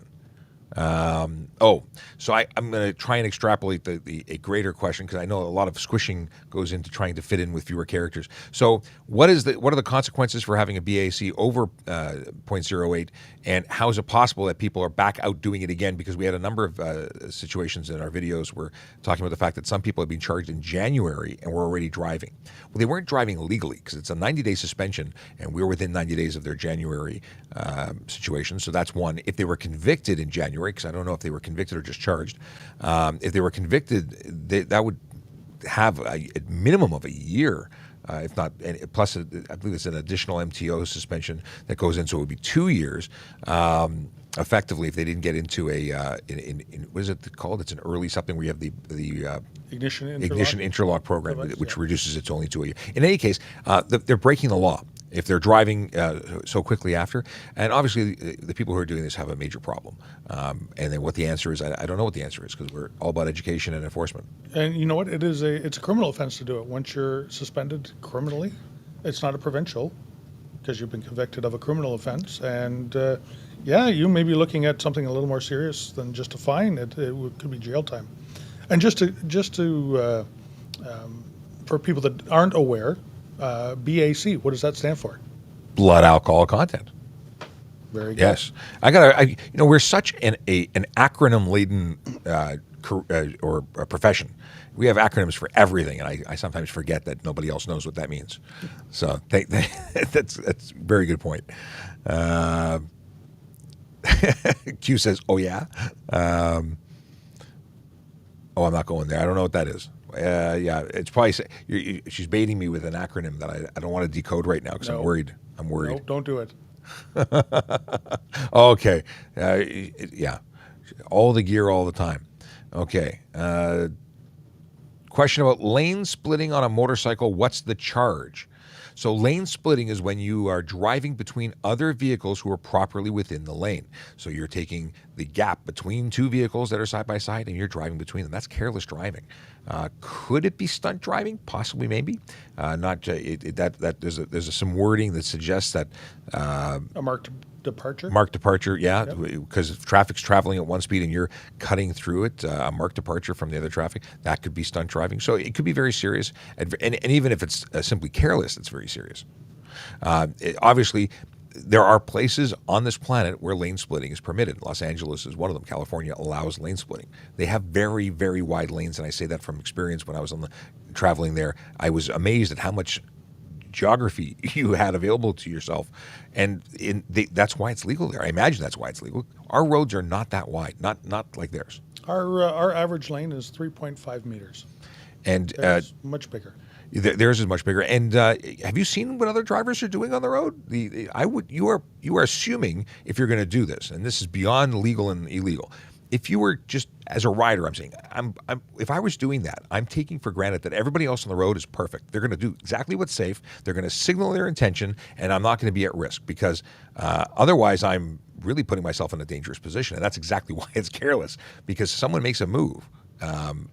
So I'm going to try and extrapolate a greater question, because I know a lot of squishing goes into trying to fit in with fewer characters. So what are the consequences for having a BAC over .08, and how is it possible that people are back out doing it again? Because we had a number of situations in our videos where talking about the fact that some people have been charged in January and were already driving. Well, they weren't driving legally, because it's a 90-day suspension, and we were within 90 days of their January situation. So that's one. If they were convicted in January, because I don't know if they were convicted or just charged. If they were convicted, that would have a minimum of a year, if not. And plus, I believe it's an additional MTO suspension that goes in, so it would be 2 years. Effectively, if they didn't get into what is it called? It's an early something where you have the ignition interlock program, which reduces it to only 2 a year. In any case, they're breaking the law if they're driving so quickly after. And obviously, the people who are doing this have a major problem. And then what the answer is, I don't know what the answer is, because we're all about education and enforcement. And you know what? It's a criminal offense to do it. Once you're suspended criminally, it's not a provincial, because you've been convicted of a criminal offense. And you may be looking at something a little more serious than just a fine. It could be jail time. And just to for people that aren't aware, BAC, what does that stand for? Blood alcohol content. Very good. Yes, we're such an acronym laden or a profession. We have acronyms for everything, and I sometimes forget that nobody else knows what that means. So that's a very good point. Q says, "Oh yeah." I'm not going there. I don't know what that is. Yeah, it's probably she's baiting me with an acronym that I don't want to decode right now because I'm worried. No, don't do it. Okay. Yeah. All the gear all the time. Okay. Question about lane splitting on a motorcycle. What's the charge? So lane splitting is when you are driving between other vehicles who are properly within the lane. So you're taking the gap between two vehicles that are side by side and you're driving between them. That's careless driving. Could it be stunt driving? Possibly, maybe. There's some wording that suggests that A marked departure? marked departure, yeah, because if traffic's traveling at one speed and you're cutting through it, a marked departure from the other traffic, that could be stunt driving. So it could be very serious. And even if it's simply careless, it's very serious. Obviously, there are places on this planet where lane splitting is permitted. Los Angeles is one of them. California allows lane splitting. They have very, very wide lanes, and I say that from experience. When I was traveling there, I was amazed at how much geography you had available to yourself, and that's why it's legal there. I imagine that's why it's legal. Our roads are not that wide, not like theirs. Our average lane is 3.5 meters. And It's much bigger. theirs is much bigger. And have you seen what other drivers are doing on the road? You are assuming, if you're going to do this, and this is beyond legal and illegal. If you were just as a rider, I'm saying, if I was doing that, I'm taking for granted that everybody else on the road is perfect. They're going to do exactly what's safe. They're going to signal their intention, and I'm not going to be at risk because otherwise I'm really putting myself in a dangerous position. And that's exactly why it's careless, because someone makes a move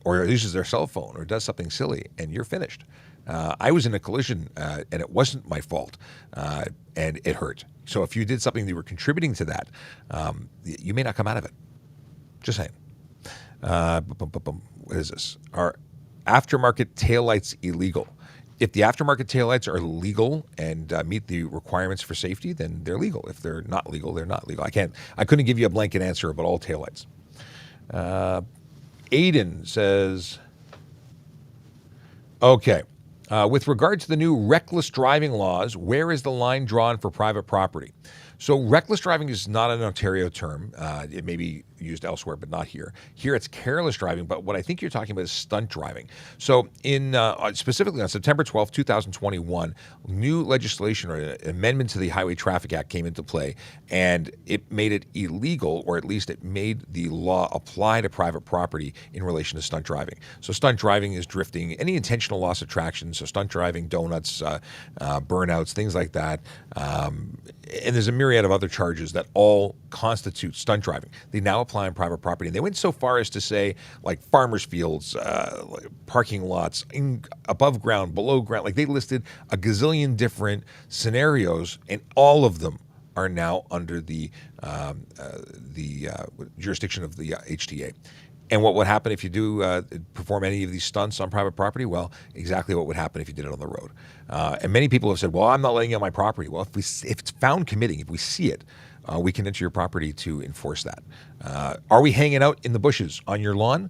or uses their cell phone or does something silly, and you're finished. I was in a collision, and it wasn't my fault, and it hurt. So if you did something that you were contributing to that, you may not come out of it. Just saying. What is this? Are aftermarket taillights illegal? If the aftermarket taillights are legal and meet the requirements for safety, then they're legal. If they're not legal, they're not legal. I couldn't give you a blanket answer about all taillights. Aiden says, okay, with regard to the new reckless driving laws, where is the line drawn for private property? So reckless driving is not an Ontario term. It may be used elsewhere, but not here. Here it's careless driving, but what I think you're talking about is stunt driving. So specifically on September 12, 2021, new legislation or an amendment to the Highway Traffic Act came into play, and it made it illegal, or at least it made the law apply to private property in relation to stunt driving. So stunt driving is drifting, any intentional loss of traction, so stunt driving, donuts, burnouts, things like that. And there's a myriad of other charges that all constitute stunt driving. They now apply on private property. And they went so far as to say, like farmers' fields, like parking lots, above ground, below ground. Like they listed a gazillion different scenarios, and all of them are now under the jurisdiction of the HTA. And what would happen if you do perform any of these stunts on private property? Well, exactly what would happen if you did it on the road. And many people have said, well, I'm not letting you on my property. Well, if it's found committing, if we see it, we can enter your property to enforce that. Are we hanging out in the bushes on your lawn?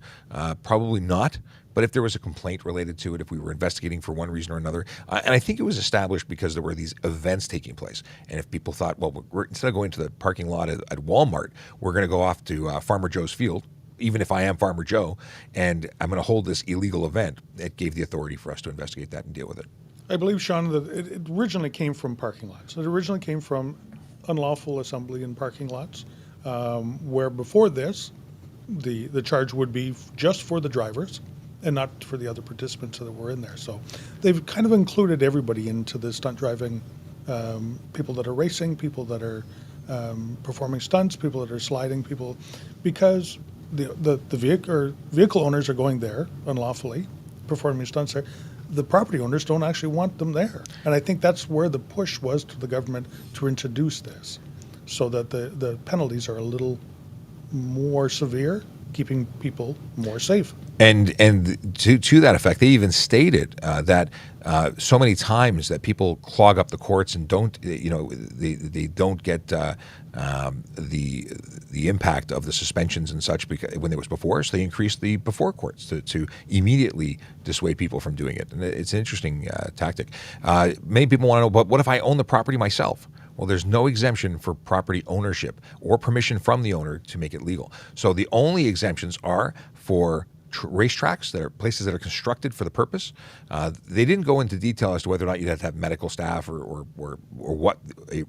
Probably not. But if there was a complaint related to it, if we were investigating for one reason or another, and I think it was established because there were these events taking place. And if people thought, well, instead of going to the parking lot at Walmart, we're going to go off to Farmer Joe's field, even if I am Farmer Joe, and I'm going to hold this illegal event, it gave the authority for us to investigate that and deal with it. I believe, Sean, that it originally came from parking lots. It originally came from unlawful assembly in parking lots, where before this, the charge would be just for the drivers and not for the other participants that were in there. So they've kind of included everybody into the stunt driving, people that are racing, people that are performing stunts, people that are sliding, people, because the vehicle owners are going there unlawfully, performing stunts there. The property owners don't actually want them there. And I think that's where the push was to the government to introduce this, so that the penalties are a little more severe, keeping people more safe. And to that effect, they even stated that so many times that people clog up the courts and don't, they don't get the impact of the suspensions and such because when there was before, so they increased the before courts to immediately dissuade people from doing it. And it's an interesting tactic. Many people want to know, but what if I own the property myself? Well, there's no exemption for property ownership or permission from the owner to make it legal. So the only exemptions are for racetracks that are places that are constructed for the purpose. They didn't go into detail as to whether or not you'd have to have medical staff or what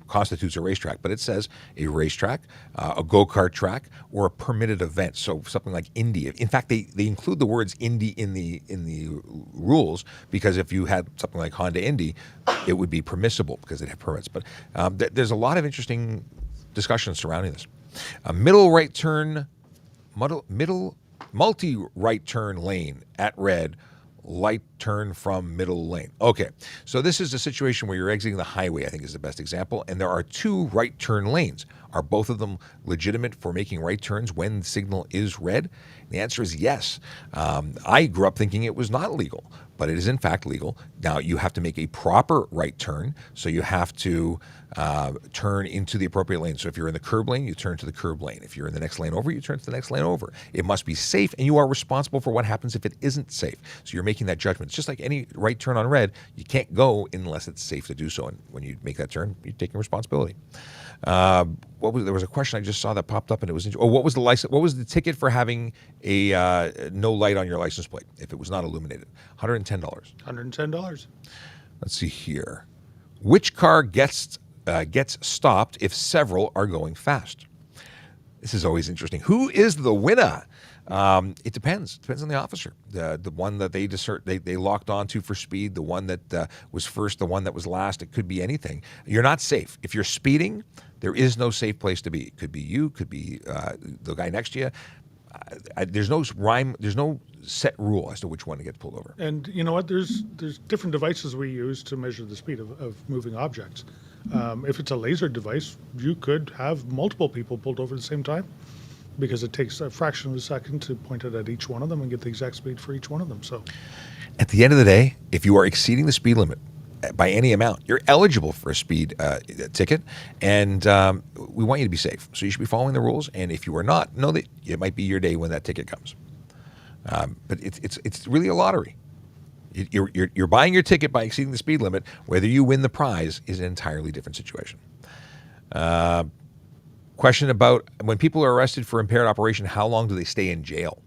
constitutes a racetrack, but it says a racetrack, a go-kart track, or a permitted event. So something like Indy. In fact, they include the words Indy in the rules because if you had something like Honda Indy, it would be permissible because they'd have permits. But there's a lot of interesting discussions surrounding this. A multi-right turn lane at red, light turn from middle lane. Okay, so this is a situation where you're exiting the highway, I think is the best example, and there are two right turn lanes. Are both of them legitimate for making right turns when the signal is red? The answer is yes. I grew up thinking it was not legal, but it is in fact legal. Now you have to make a proper right turn, so you have to turn into the appropriate lane. So if you're in the curb lane, you turn to the curb lane. If you're in the next lane over, you turn to the next lane over. It must be safe, and you are responsible for what happens if it isn't safe. So you're making that judgment. It's just like any right turn on red, you can't go unless it's safe to do so. And when you make that turn, you're taking responsibility. There was a question I just saw that popped up, and it was what was the license? What was the ticket for having a no light on your license plate if it was not illuminated? $110. $110. Let's see here. Which car gets stopped if several are going fast? This is always interesting. Who is the winner? It depends. It depends on the officer. The one that they locked onto for speed, the one that was first, the one that was last. It could be anything. You're not safe. If you're speeding, there is no safe place to be. It could be you, could be the guy next to you. There's no rhyme. There's no set rule as to which one to get pulled over. And you know what? There's different devices we use to measure the speed of moving objects. If it's a laser device, you could have multiple people pulled over at the same time because it takes a fraction of a second to point it at each one of them and get the exact speed for each one of them. So, at the end of the day, if you are exceeding the speed limit by any amount, you're eligible for a speed ticket, and we want you to be safe. So you should be following the rules. And if you are not, know that it might be your day when that ticket comes. But it's really a lottery. You're buying your ticket by exceeding the speed limit. Whether you win the prize is an entirely different situation. Question about when people are arrested for impaired operation, how long do they stay in jail?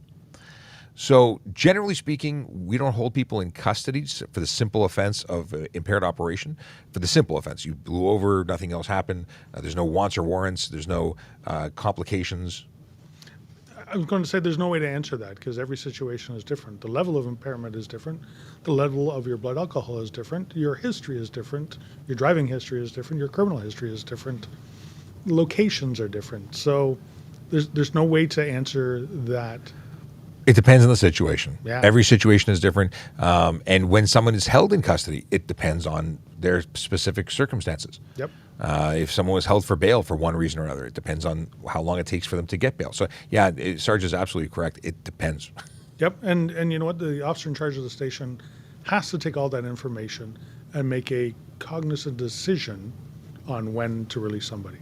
So generally speaking, we don't hold people in custody for the simple offense of impaired operation. For the simple offense, you blew over, nothing else happened. There's no wants or warrants. There's no complications. I was going to say there's no way to answer that because every situation is different. The level of impairment is different. The level of your blood alcohol is different. Your history is different. Your driving history is different. Your criminal history is different. Locations are different. So there's no way to answer that. It depends on the situation. Yeah. Every situation is different. And when someone is held in custody, it depends on their specific circumstances. Yep. If someone was held for bail for one reason or another, it depends on how long it takes for them to get bail. So, yeah, Sarge is absolutely correct. It depends. Yep. And you know what? The officer in charge of the station has to take all that information and make a cognizant decision on when to release somebody.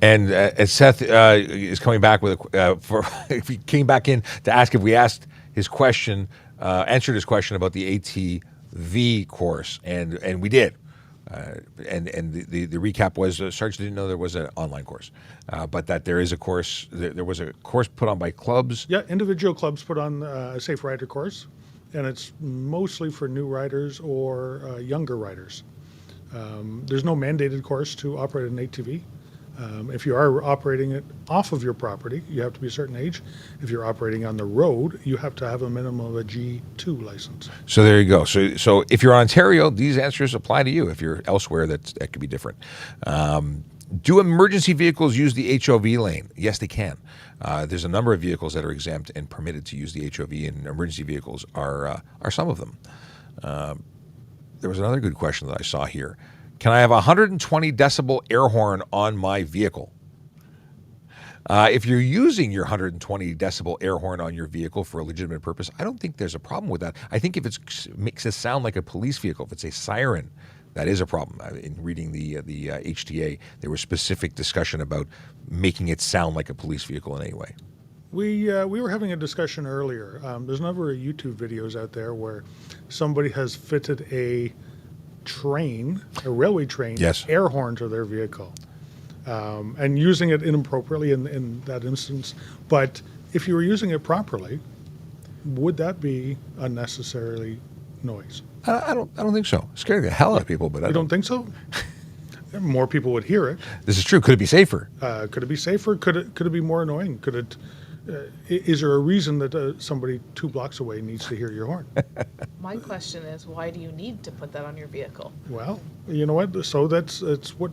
And as Seth is coming back with if he came back in to ask if we asked his question, answered his question about the ATV course, and we did. And the recap was Sarge didn't know there was an online course, but that there is a course. There was a course put on by clubs. Yeah, individual clubs put on a safe rider course, and it's mostly for new riders or younger riders. There's no mandated course to operate an ATV. If you are operating it off of your property, you have to be a certain age. If you're operating on the road, you have to have a minimum of a G2 license. So there you go. So if you're in Ontario, these answers apply to you. If you're elsewhere, that could be different. Do emergency vehicles use the HOV lane? Yes, they can. There's a number of vehicles that are exempt and permitted to use the HOV, and emergency vehicles are some of them. There was another good question that I saw here. Can I have a 120 decibel air horn on my vehicle? If you're using your 120 decibel air horn on your vehicle for a legitimate purpose, I don't think there's a problem with that. I think if it makes it sound like a police vehicle, if it's a siren, that is a problem. In reading the HTA, there was specific discussion about making it sound like a police vehicle in any way. We were having a discussion earlier. There's a number of YouTube videos out there where somebody has fitted a railway train, Yes. air horn to their vehicle, and using it inappropriately in that instance. But if you were using it properly, would that be unnecessarily noise? I don't think so. It's scaring the hell out of people, but I You don't think so? More people would hear it. This is true. Could it be safer? Could it be safer? Could it be more annoying? Could it? Is there a reason that somebody 2 blocks away needs to hear your horn? My question is, why do you need to put that on your vehicle? Well, you know what? So it's what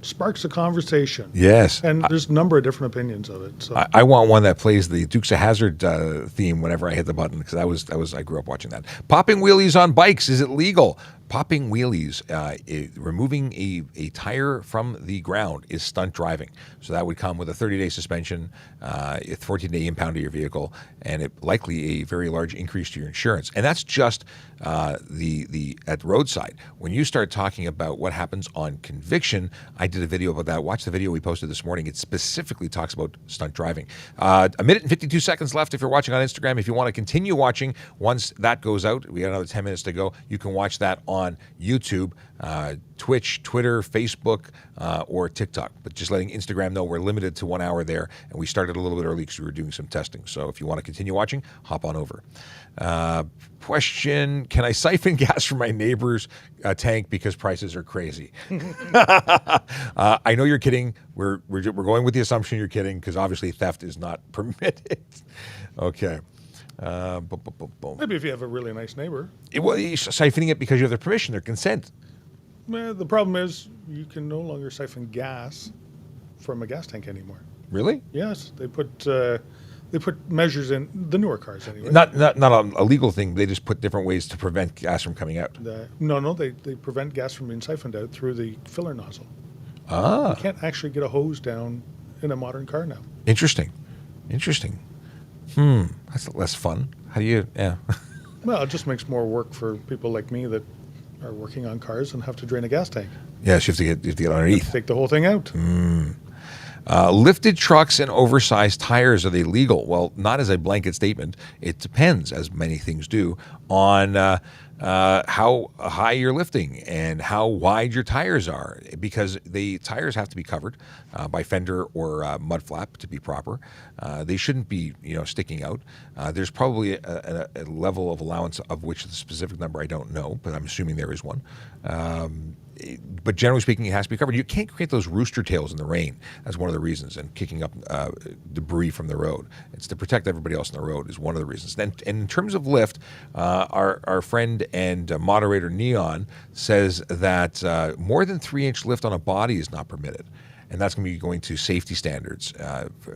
sparks a conversation. Yes. And there's a number of different opinions of it. So I want one that plays the Dukes of Hazzard theme whenever I hit the button, because I grew up watching that. Popping wheelies on bikes, is it legal? Popping wheelies, removing a tire from the ground is stunt driving. So that would come with a 30-day suspension, a 14-day impound of your vehicle, and likely a very large increase to your insurance. And that's just at roadside. When you start talking about what happens on conviction, I did a video about that. Watch the video we posted this morning. It specifically talks about stunt driving. A minute and 52 seconds left if you're watching on Instagram. If you want to continue watching, once that goes out, we got another 10 minutes to go, you can watch that on YouTube, Twitch, Twitter, Facebook, or TikTok. But just letting Instagram know we're limited to 1 hour there, and we started a little bit early because we were doing some testing. So if you want to continue watching, hop on over. Question, can I siphon gas from my neighbor's tank because prices are crazy? I know you're kidding. We're going with the assumption you're kidding, because obviously theft is not permitted. Okay. maybe if you have a really nice neighbor. Well, you're siphoning it because you have their permission, their consent. Well, the problem is you can no longer siphon gas from a gas tank anymore. Really? Yes, they put measures in the newer cars anyway. Not a legal thing. They just put different ways to prevent gas from coming out. No, they prevent gas from being siphoned out through the filler nozzle. Ah, You can't actually get a hose down in a modern car now. interesting. That's less fun. How do you? Yeah. Well, it just makes more work for people like me that are working on cars and have to drain a gas tank. Yes, you have to get underneath. Take the whole thing out. Lifted trucks and oversized tires, are they legal? Well, not as a blanket statement. It depends, as many things do, on how high you're lifting and how wide your tires are, because the tires have to be covered by fender or mud flap to be proper. They shouldn't be, sticking out. There's probably a level of allowance, of which the specific number I don't know, but I'm assuming there is one. But generally speaking, it has to be covered. You can't create those rooster tails in the rain. That's one of the reasons, and kicking up debris from the road. It's to protect everybody else on the road is one of the reasons. And in terms of lift, our friend and moderator Neon says that more than 3-inch lift on a body is not permitted. And that's going to be going to safety standards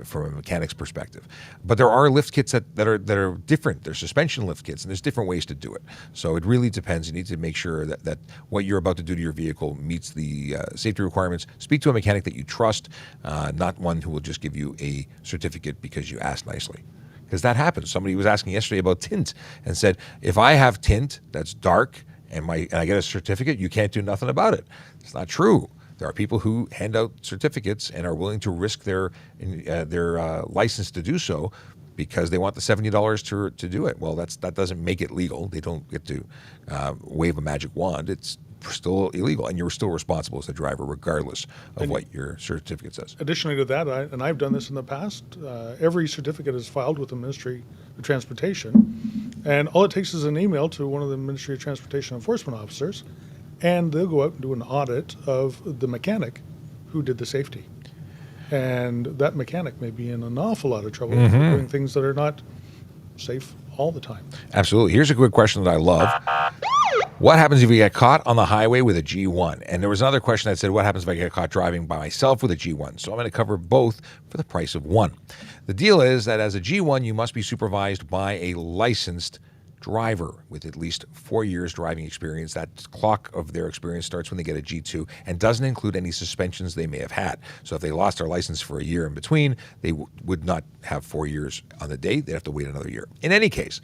from a mechanic's perspective. But there are lift kits that are different. There's suspension lift kits, and there's different ways to do it. So it really depends. You need to make sure that what you're about to do to your vehicle meets the safety requirements. Speak to a mechanic that you trust, not one who will just give you a certificate because you asked nicely. Because that happens. Somebody was asking yesterday about tint and said, if I have tint that's dark and I get a certificate, you can't do nothing about it. It's not true. There are people who hand out certificates and are willing to risk their license to do so because they want the $70 to do it. Well, that doesn't make it legal. They don't get to wave a magic wand. It's still illegal, and you're still responsible as a driver regardless of what your certificate says. Additionally to that, and I've done this in the past, every certificate is filed with the Ministry of Transportation, and all it takes is an email to one of the Ministry of Transportation enforcement officers, and they'll go out and do an audit of the mechanic who did the safety. And that mechanic may be in an awful lot of trouble for doing things that are not safe all the time. Absolutely. Here's a quick question that I love. What happens if you get caught on the highway with a G1? And there was another question that said, what happens if I get caught driving by myself with a G1? So I'm going to cover both for the price of one. The deal is that as a G1, you must be supervised by a licensed driver with at least 4 years driving experience. That clock of their experience starts when they get a G2 and doesn't include any suspensions they may have had. So if they lost their license for a year in between, they would not have 4 years on the date. They'd have to wait another year. In any case,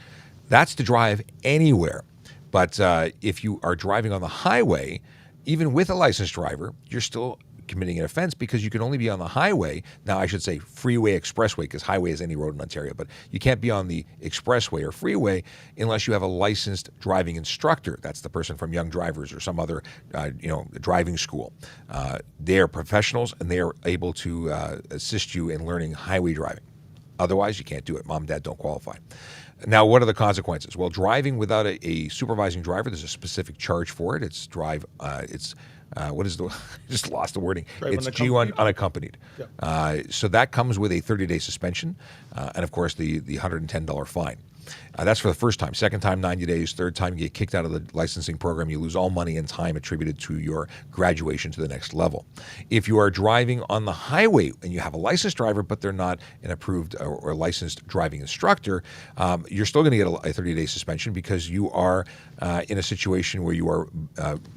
that's to drive anywhere. But if you are driving on the highway, even with a licensed driver, you're still committing an offense because you can only be on the highway. Now, I should say freeway, expressway, because highway is any road in Ontario, but you can't be on the expressway or freeway unless you have a licensed driving instructor. That's the person from Young Drivers or some other, driving school. They are professionals and they are able to assist you in learning highway driving. Otherwise, you can't do it. Mom and dad don't qualify. Now, what are the consequences? Well, driving without a supervising driver, there's a specific charge for it. It's what is the? I just lost the wording. Drive it's unaccompanied. G1 unaccompanied. Yeah. So that comes with a 30-day suspension, and of course the $110 fine. That's for the first time. Second time, 90 days. Third time, you get kicked out of the licensing program. You lose all money and time attributed to your graduation to the next level. If you are driving on the highway and you have a licensed driver, but they're not an approved or licensed driving instructor, you're still going to get a 30-day suspension because you are in a situation where you are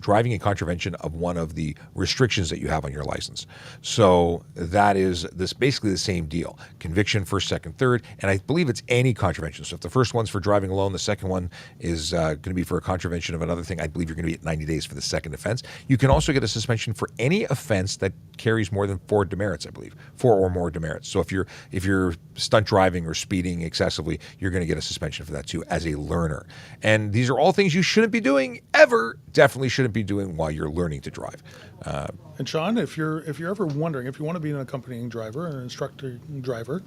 driving in contravention of one of the restrictions that you have on your license. So that is basically the same deal. Conviction, first, second, third, and I believe it's any contravention. So if the first one's for driving alone, the second one is going to be for a contravention of another thing. I believe you're going to be at 90 days for the second offense. You can also get a suspension for any offense that carries more than 4 demerits, I believe, 4 or more demerits. So if you're stunt driving or speeding excessively, you're going to get a suspension for that too as a learner. And these are all things you shouldn't be doing ever. Definitely shouldn't be doing while you're learning to drive. And Sean, if you're ever wondering if you want to be an accompanying driver, an instructor driver,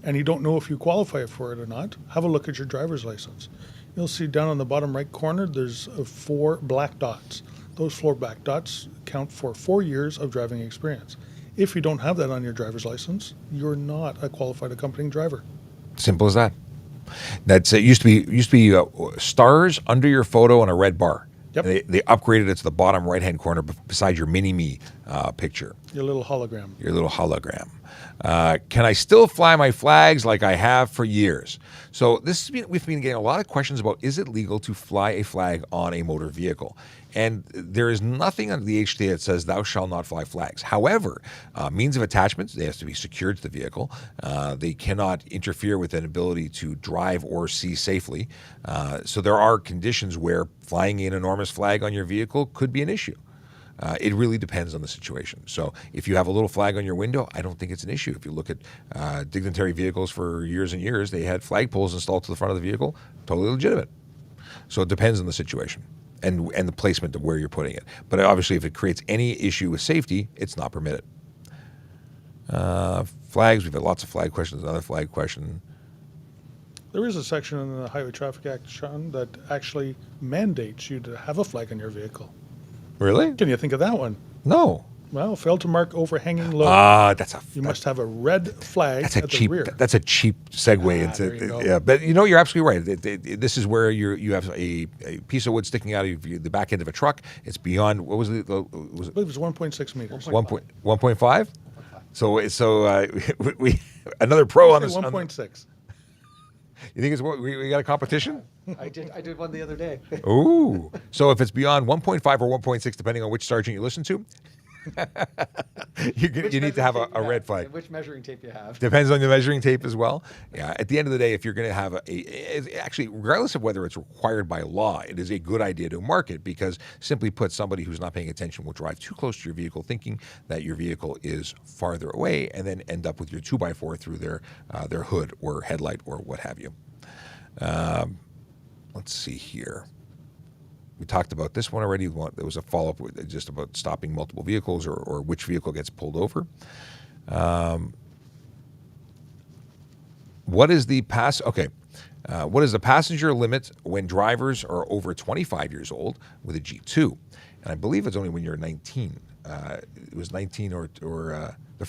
and you don't know if you qualify for it or not, have a look at your driver's license. You'll see down on the bottom right corner, there's 4 black dots. Those 4 black dots count for 4 years of driving experience. If you don't have that on your driver's license, you're not a qualified accompanying driver. Simple as that. That's it. Used to be stars under your photo on a red bar. Yep. They upgraded it to the bottom right-hand corner beside your mini-me picture. Your little hologram. Your little hologram. Can I still fly my flags like I have for years? So we've been getting a lot of questions about, is it legal to fly a flag on a motor vehicle? And there is nothing under the HTA that says thou shalt not fly flags. However, means of attachment, they have to be secured to the vehicle. They cannot interfere with an ability to drive or see safely. So there are conditions where flying an enormous flag on your vehicle could be an issue. It really depends on the situation. So if you have a little flag on your window, I don't think it's an issue. If you look at dignitary vehicles for years and years, they had flagpoles installed to the front of the vehicle, totally legitimate. So it depends on the situation and the placement of where you're putting it. But obviously, if it creates any issue with safety, it's not permitted. Flags, we've had lots of flag questions. Another flag question. There is a section in the Highway Traffic Act, Sean, that actually mandates you to have a flag on your vehicle. Really? Can you think of that one? No. Well, fail to mark overhanging load. You must have a red flag at the rear. That's a cheap segue there you go. Yeah, but you're absolutely right. This is where you have a piece of wood sticking out of the back end of a truck. It's beyond, what was it? I believe it was 1.6 meters. 1.5? So we another pro on this. 1.6. You think we got a competition? I did one the other day. Ooh. So if it's beyond 1.5 or 1.6, depending on which sergeant you listen to, you need to have a red flag. Which measuring tape you have. Depends on the measuring tape as well. Yeah. At the end of the day, if you're going to have actually, regardless of whether it's required by law, it is a good idea to mark it because, simply put, somebody who's not paying attention will drive too close to your vehicle, thinking that your vehicle is farther away, and then end up with your 2x4 through their hood or headlight or what have you. Let's see here. We talked about this one already. There was a follow-up just about stopping multiple vehicles or which vehicle gets pulled over. What is the what is the passenger limit when drivers are over 25 years old with a G2? And I believe it's only when you're 19. It was 19 or the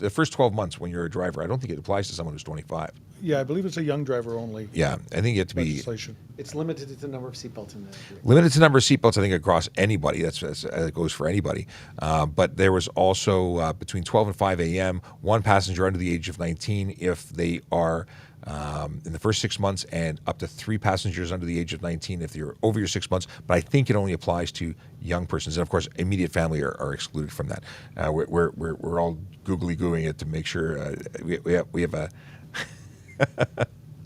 first 12 months when you're a driver. I don't think it applies to someone who's 25. Yeah, I believe it's a young driver only Yeah, I think you have to be legislation. It's limited to the number of seatbelts in the vehicle. limited to number of seatbelts. I think across anybody. That goes for anybody. But there was also between 12 and 5 a.m. one passenger under the age of 19 if they are in the first 6 months, and up to 3 passengers under the age of 19 if you're over your 6 months. But I think it only applies to young persons, and of course, immediate family are excluded from that. We're all googly gooing it to make sure we have a.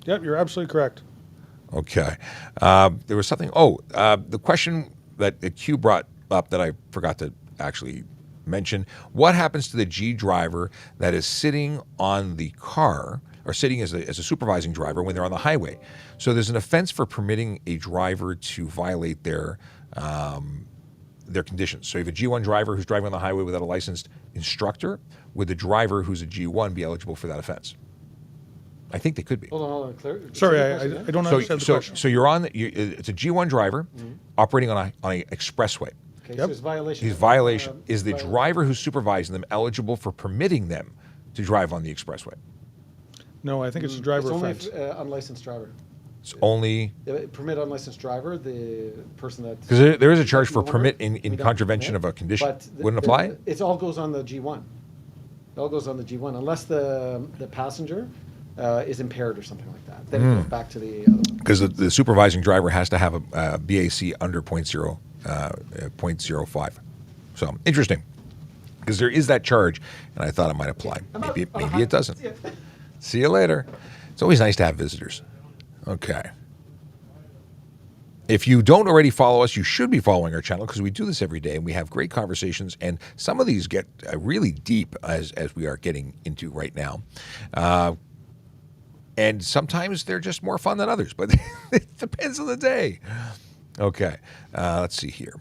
Yep, you're absolutely correct. Okay. There was something. The question that Q brought up that I forgot to actually mention. What happens to the G driver that is sitting on the car or sitting as a supervising driver when they're on the highway? So there's an offense for permitting a driver to violate their conditions. So you have a G1 driver who's driving on the highway without a licensed instructor. Would the driver who's a G1 be eligible for that offense? I think they could be. Hold on, Claire. Sorry, I don't understand the question. So you're on. It's a G1 driver operating on a expressway. Okay, Yep. so it's violation. His violation is the driver who's supervising them eligible for permitting them to drive on the expressway. No, I think it's a driver It's only offense. unlicensed driver. It's only Permit unlicensed driver, the person that. because there is a charge for owner, permit we in don't contravention permit, of a condition. but Wouldn't apply. It all goes on the G1. It all goes on the G1 unless the passenger is impaired or something like that. Then it goes back to the other one. Because the supervising driver has to have a BAC under 0.05. So interesting, because there is that charge, and I thought it might apply. Maybe it doesn't. See you later. It's always nice to have visitors. Okay. If you don't already follow us, you should be following our channel because we do this every day and we have great conversations. And some of these get really deep as we are getting into right now. And sometimes they're just more fun than others, but it depends on the day. Okay. Let's see here.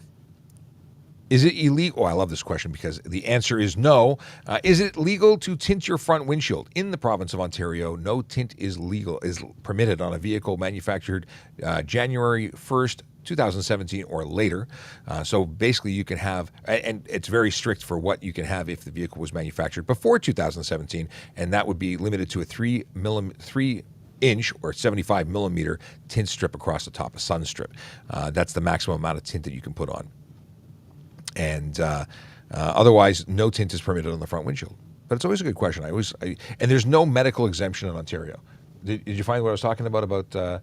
Is it illegal? Oh, I love this question because the answer is no. Is it legal to tint your front windshield? In the province of Ontario, no tint is permitted on a vehicle manufactured January 1st, 2017 or later. So basically you can have, and it's very strict for what you can have if the vehicle was manufactured before 2017, and that would be limited to a 3-inch or 75 millimeter tint strip across the top, a sun strip. That's the maximum amount of tint that you can put on. And otherwise, no tint is permitted on the front windshield. But it's always a good question. And there's no medical exemption in Ontario. Did you find what I was talking about the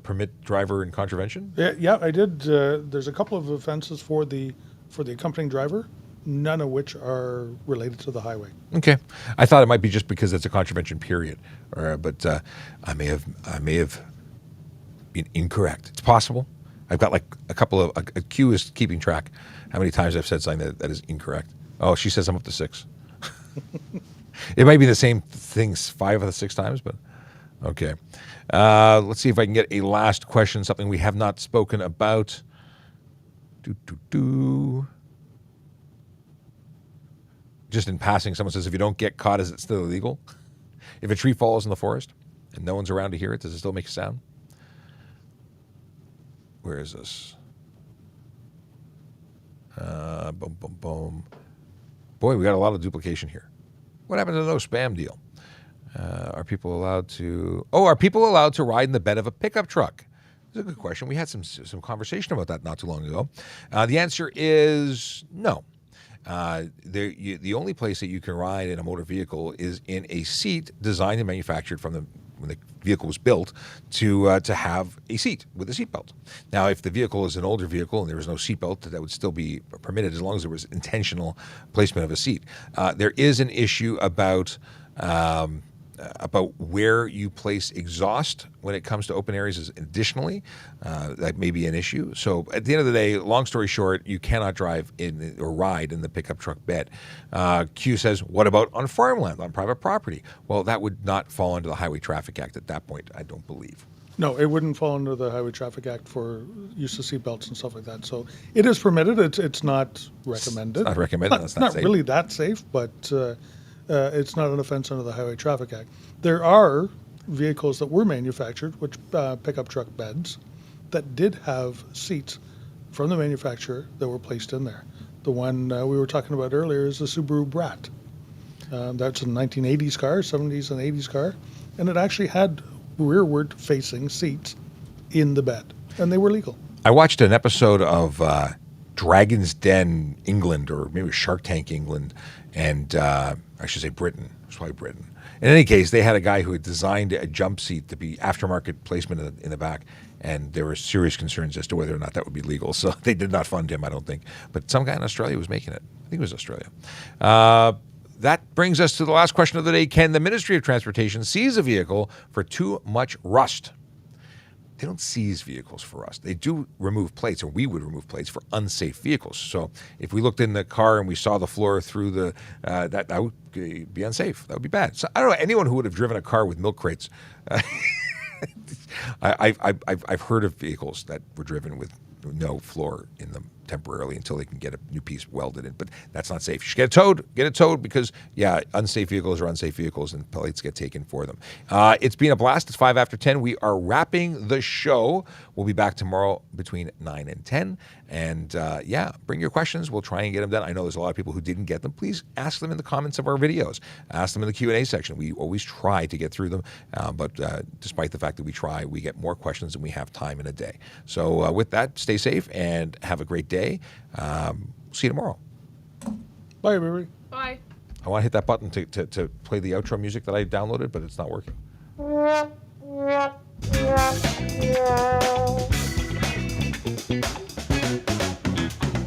permit driver in contravention? Yeah, I did. There's a couple of offenses for the accompanying driver, none of which are related to the highway. Okay, I thought it might be just because it's a contravention period, but I may have been incorrect. It's possible. I've got like a couple of a Q is keeping track how many times I've said something that is incorrect. Oh, she says I'm up to 6. It might be the same things 5 of the 6 times, but okay. Let's see if I can get a last question, something we have not spoken about. Just in passing, someone says, if you don't get caught, is it still illegal? If a tree falls in the forest and no one's around to hear it, does it still make a sound? Where is this? Boom, boom, boom. Boy, we got a lot of duplication here. What happened to the no spam deal? Are people allowed to ride in the bed of a pickup truck? That's a good question. We had some conversation about that not too long ago. The answer is no. The only place that you can ride in a motor vehicle is in a seat designed and manufactured when the vehicle was built to have a seat with a seatbelt. Now, if the vehicle is an older vehicle and there was no seatbelt, that would still be permitted as long as there was intentional placement of a seat. There is an issue about where you place exhaust when it comes to open areas. Additionally, that may be an issue. So at the end of the day, long story short, you cannot drive in or ride in the pickup truck bed. Q says, what about on farmland, on private property? Well, that would not fall under the Highway Traffic Act at that point, I don't believe. No, it wouldn't fall under the Highway Traffic Act for use of seatbelts and stuff like that. So it is permitted. It's not recommended. It's not recommended. That's not safe. Really that safe, but it's not an offense under the Highway Traffic Act. There are vehicles that were manufactured, which pickup truck beds, that did have seats from the manufacturer that were placed in there. The one we were talking about earlier is the Subaru Brat. That's a 1980s car, 70s and 80s car. and it actually had rearward facing seats in the bed, and they were legal. I watched an episode of Dragon's Den England, or maybe Shark Tank England, and I should say Britain. It was probably Britain. In any case, they had a guy who had designed a jump seat to be aftermarket placement in the back, and there were serious concerns as to whether or not that would be legal. So they did not fund him, I don't think. But some guy in Australia was making it. I think it was Australia. That brings us to the last question of the day. Can the Ministry of Transportation seize a vehicle for too much rust? They don't seize vehicles for us. They do remove plates, or we would remove plates for unsafe vehicles. So if we looked in the car and we saw the floor through the, that would be unsafe. That would be bad. So I don't know anyone who would have driven a car with milk crates. I've heard of vehicles that were driven with no floor in them temporarily until they can get a new piece welded in. But that's not safe. You should get it towed because, yeah, unsafe vehicles are unsafe vehicles and plates get taken for them. It's been a blast. It's 5 after 10. We are wrapping the show. We'll be back tomorrow between 9 and 10. And yeah, bring your questions. We'll try and get them done. I know there's a lot of people who didn't get them. Please ask them in the comments of our videos. Ask them in the Q&A section. We always try to get through them. But despite the fact that we try, we get more questions than we have time in a day. So with that, stay safe and have a great day. See you tomorrow. Bye, everybody. Bye. I want to hit that button to play the outro music that I downloaded, but it's not working.